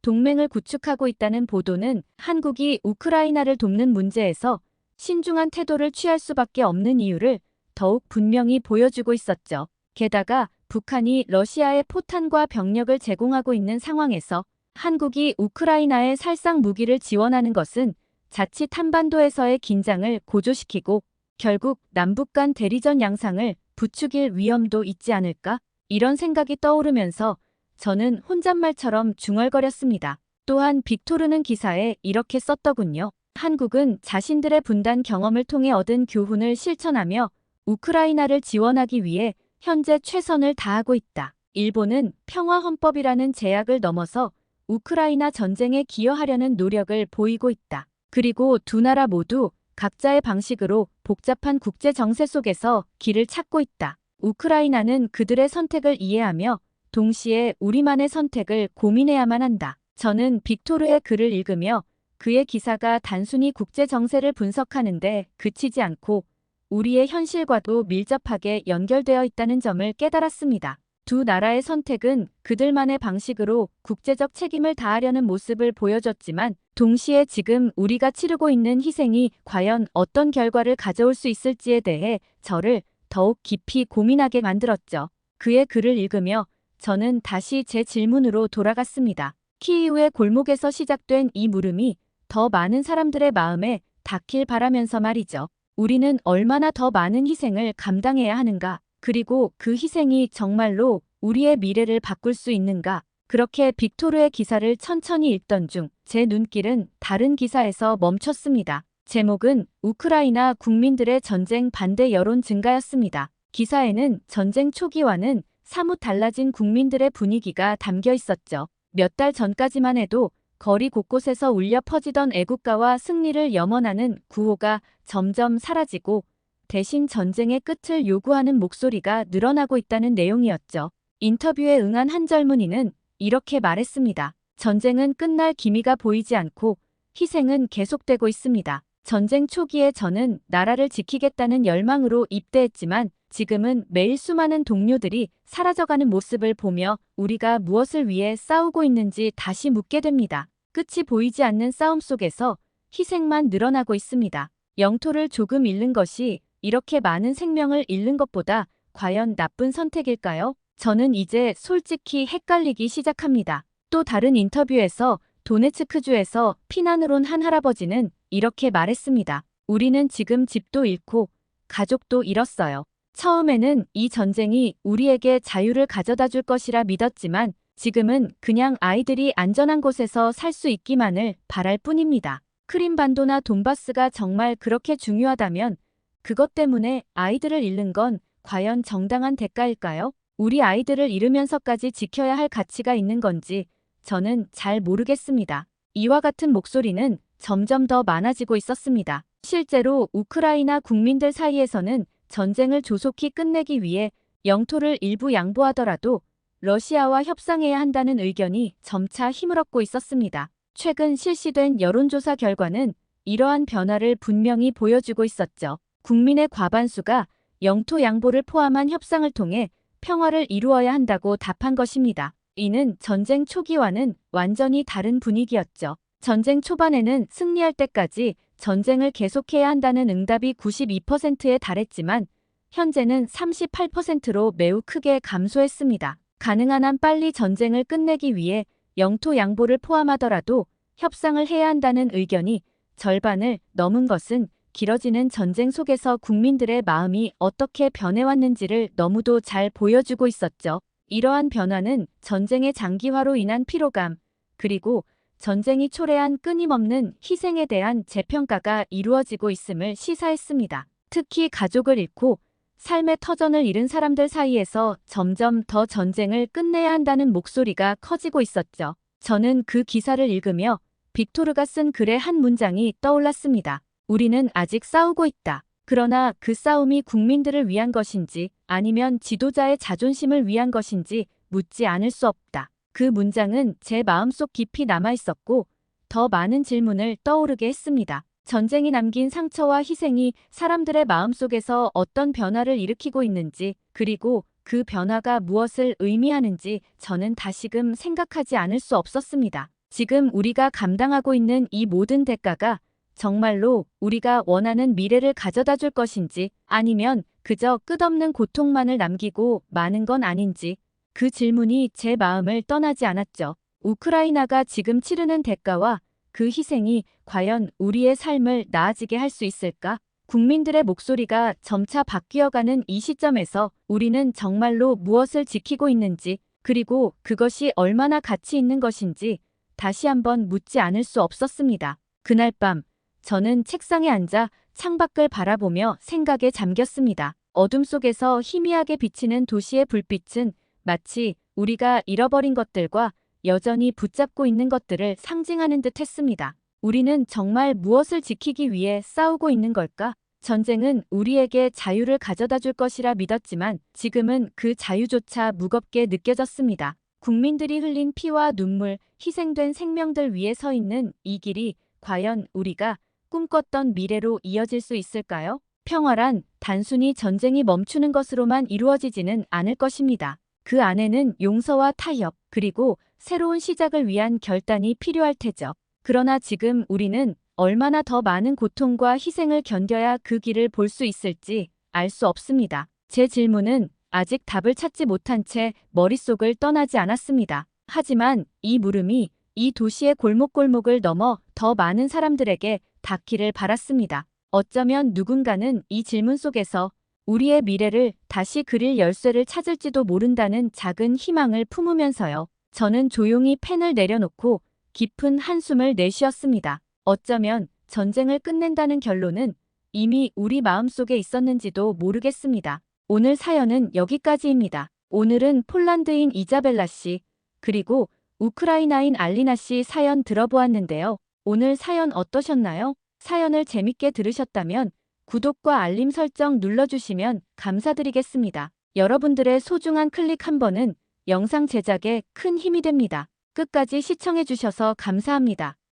동맹을 구축하고 있다는 보도는 한국이 우크라이나를 돕는 문제에서 신중한 태도를 취할 수밖에 없는 이유를 더욱 분명히 보여주고 있었죠. 게다가 북한이 러시아에 포탄과 병력을 제공하고 있는 상황에서 한국이 우크라이나에 살상 무기를 지원하는 것은 자칫 한반도에서의 긴장을 고조시키고 결국 남북 간 대리전 양상을 부추길 위험도 있지 않을까? 이런 생각이 떠오르면서 저는 혼잣말처럼 중얼거렸습니다. 또한 빅토르는 기사에 이렇게 썼더군요. 한국은 자신들의 분단 경험을 통해 얻은 교훈을 실천하며 우크라이나를 지원하기 위해 현재 최선을 다하고 있다. 일본은 평화헌법이라는 제약을 넘어서 우크라이나 전쟁에 기여하려는 노력을 보이고 있다. 그리고 두 나라 모두 각자의 방식으로 복잡한 국제 정세 속에서 길을 찾고 있다. 우크라이나는 그들의 선택을 이해하며 동시에 우리만의 선택을 고민해야만 한다. 저는 빅토르의 글을 읽으며 그의 기사가 단순히 국제 정세를 분석하는데 그치지 않고 우리의 현실과도 밀접하게 연결되어 있다는 점을 깨달았습니다. 두 나라의 선택은 그들만의 방식으로 국제적 책임을 다하려는 모습을 보여줬지만 동시에 지금 우리가 치르고 있는 희생이 과연 어떤 결과를 가져올 수 있을지에 대해 저를 더욱 깊이 고민하게 만들었죠. 그의 글을 읽으며 저는 다시 제 질문으로 돌아갔습니다. 키이우의 골목에서 시작된 이 물음이 더 많은 사람들의 마음에 닿길 바라면서 말이죠. 우리는 얼마나 더 많은 희생을 감당해야 하는가? 그리고 그 희생이 정말로 우리의 미래를 바꿀 수 있는가? 그렇게 빅토르의 기사를 천천히 읽던 중 제 눈길은 다른 기사에서 멈췄습니다. 제목은 우크라이나 국민들의 전쟁 반대 여론 증가였습니다. 기사에는 전쟁 초기와는 사뭇 달라진 국민들의 분위기가 담겨 있었죠. 몇 달 전까지만 해도 거리 곳곳에서 울려 퍼지던 애국가와 승리를 염원하는 구호가 점점 사라지고 대신 전쟁의 끝을 요구하는 목소리가 늘어나고 있다는 내용이었죠. 인터뷰에 응한 한 젊은이는 이렇게 말했습니다. 전쟁은 끝날 기미가 보이지 않고 희생은 계속되고 있습니다. 전쟁 초기에 저는 나라를 지키겠다는 열망으로 입대했지만 지금은 매일 수많은 동료들이 사라져가는 모습을 보며 우리가 무엇을 위해 싸우고 있는지 다시 묻게 됩니다. 끝이 보이지 않는 싸움 속에서 희생만 늘어나고 있습니다. 영토를 조금 잃는 것이 이렇게 많은 생명을 잃는 것보다 과연 나쁜 선택일까요? 저는 이제 솔직히 헷갈리기 시작합니다. 또 다른 인터뷰에서 도네츠크주에서 피난을 온 한 할아버지는 이렇게 말했습니다. 우리는 지금 집도 잃고 가족도 잃었어요. 처음에는 이 전쟁이 우리에게 자유를 가져다 줄 것이라 믿었지만 지금은 그냥 아이들이 안전한 곳에서 살 수 있기만을 바랄 뿐입니다. 크림반도나 돈바스가 정말 그렇게 중요하다면 그것 때문에 아이들을 잃는 건 과연 정당한 대가일까요? 우리 아이들을 잃으면서까지 지켜야 할 가치가 있는 건지 저는 잘 모르겠습니다. 이와 같은 목소리는 점점 더 많아지고 있었습니다. 실제로 우크라이나 국민들 사이에서는 전쟁을 조속히 끝내기 위해 영토를 일부 양보하더라도 러시아와 협상해야 한다는 의견이 점차 힘을 얻고 있었습니다. 최근 실시된 여론조사 결과는 이러한 변화를 분명히 보여주고 있었죠. 국민의 과반수가 영토 양보를 포함한 협상을 통해 평화를 이루어야 한다고 답한 것입니다. 이는 전쟁 초기와는 완전히 다른 분위기였죠. 전쟁 초반에는 승리할 때까지 전쟁을 계속해야 한다는 응답이 92%에 달했지만 현재는 38%로 매우 크게 감소했습니다. 가능한 한 빨리 전쟁을 끝내기 위해 영토 양보를 포함하더라도 협상을 해야 한다는 의견이 절반을 넘은 것은 길어지는 전쟁 속에서 국민들의 마음이 어떻게 변해왔는지를 너무도 잘 보여주고 있었죠. 이러한 변화는 전쟁의 장기화로 인한 피로감, 그리고 전쟁이 초래한 끊임없는 희생에 대한 재평가가 이루어지고 있음을 시사했습니다. 특히 가족을 잃고 삶의 터전을 잃은 사람들 사이에서 점점 더 전쟁을 끝내야 한다는 목소리가 커지고 있었죠. 저는 그 기사를 읽으며 빅토르가 쓴 글의 한 문장이 떠올랐습니다. 우리는 아직 싸우고 있다. 그러나 그 싸움이 국민들을 위한 것인지 아니면 지도자의 자존심을 위한 것인지 묻지 않을 수 없다. 그 문장은 제 마음속 깊이 남아있었고 더 많은 질문을 떠오르게 했습니다. 전쟁이 남긴 상처와 희생이 사람들의 마음속에서 어떤 변화를 일으키고 있는지, 그리고 그 변화가 무엇을 의미하는지 저는 다시금 생각하지 않을 수 없었습니다. 지금 우리가 감당하고 있는 이 모든 대가가 정말로 우리가 원하는 미래를 가져다 줄 것인지 아니면 그저 끝없는 고통만을 남기고 마는 건 아닌지 그 질문이 제 마음을 떠나지 않았죠. 우크라이나가 지금 치르는 대가와 그 희생이 과연 우리의 삶을 나아지게 할 수 있을까? 국민들의 목소리가 점차 바뀌어가는 이 시점에서 우리는 정말로 무엇을 지키고 있는지 그리고 그것이 얼마나 가치 있는 것인지 다시 한번 묻지 않을 수 없었습니다. 그날 밤 저는 책상에 앉아 창밖을 바라보며 생각에 잠겼습니다. 어둠 속에서 희미하게 비치는 도시의 불빛은 마치 우리가 잃어버린 것들과 여전히 붙잡고 있는 것들을 상징하는 듯 했습니다. 우리는 정말 무엇을 지키기 위해 싸우고 있는 걸까? 전쟁은 우리에게 자유를 가져다 줄 것이라 믿었지만 지금은 그 자유조차 무겁게 느껴졌습니다. 국민들이 흘린 피와 눈물, 희생된 생명들 위에 서 있는 이 길이 과연 우리가 꿈꿨던 미래로 이어질 수 있을까요? 평화란 단순히 전쟁이 멈추는 것으로만 이루어지지는 않을 것입니다. 그 안에는 용서와 타협, 그리고 새로운 시작을 위한 결단이 필요할 테죠. 그러나 지금 우리는 얼마나 더 많은 고통과 희생을 견뎌야 그 길을 볼 수 있을지 알 수 없습니다. 제 질문은 아직 답을 찾지 못한 채 머릿속을 떠나지 않았습니다. 하지만 이 물음이 이 도시의 골목골목을 넘어 더 많은 사람들에게 닿기를 바랐습니다. 어쩌면 누군가는 이 질문 속에서 우리의 미래를 다시 그릴 열쇠를 찾을지도 모른다는 작은 희망을 품으면서요. 저는 조용히 펜을 내려놓고 깊은 한숨을 내쉬었습니다. 어쩌면 전쟁을 끝낸다는 결론은 이미 우리 마음속에 있었는지도 모르겠습니다. 오늘 사연은 여기까지입니다. 오늘은 폴란드인 이자벨라 씨, 그리고 우크라이나인 알리나 씨 사연 들어보았는데요. 오늘 사연 어떠셨나요? 사연을 재밌게 들으셨다면 구독과 알림 설정 눌러주시면 감사드리겠습니다. 여러분들의 소중한 클릭 한 번은 영상 제작에 큰 힘이 됩니다. 끝까지 시청해주셔서 감사합니다.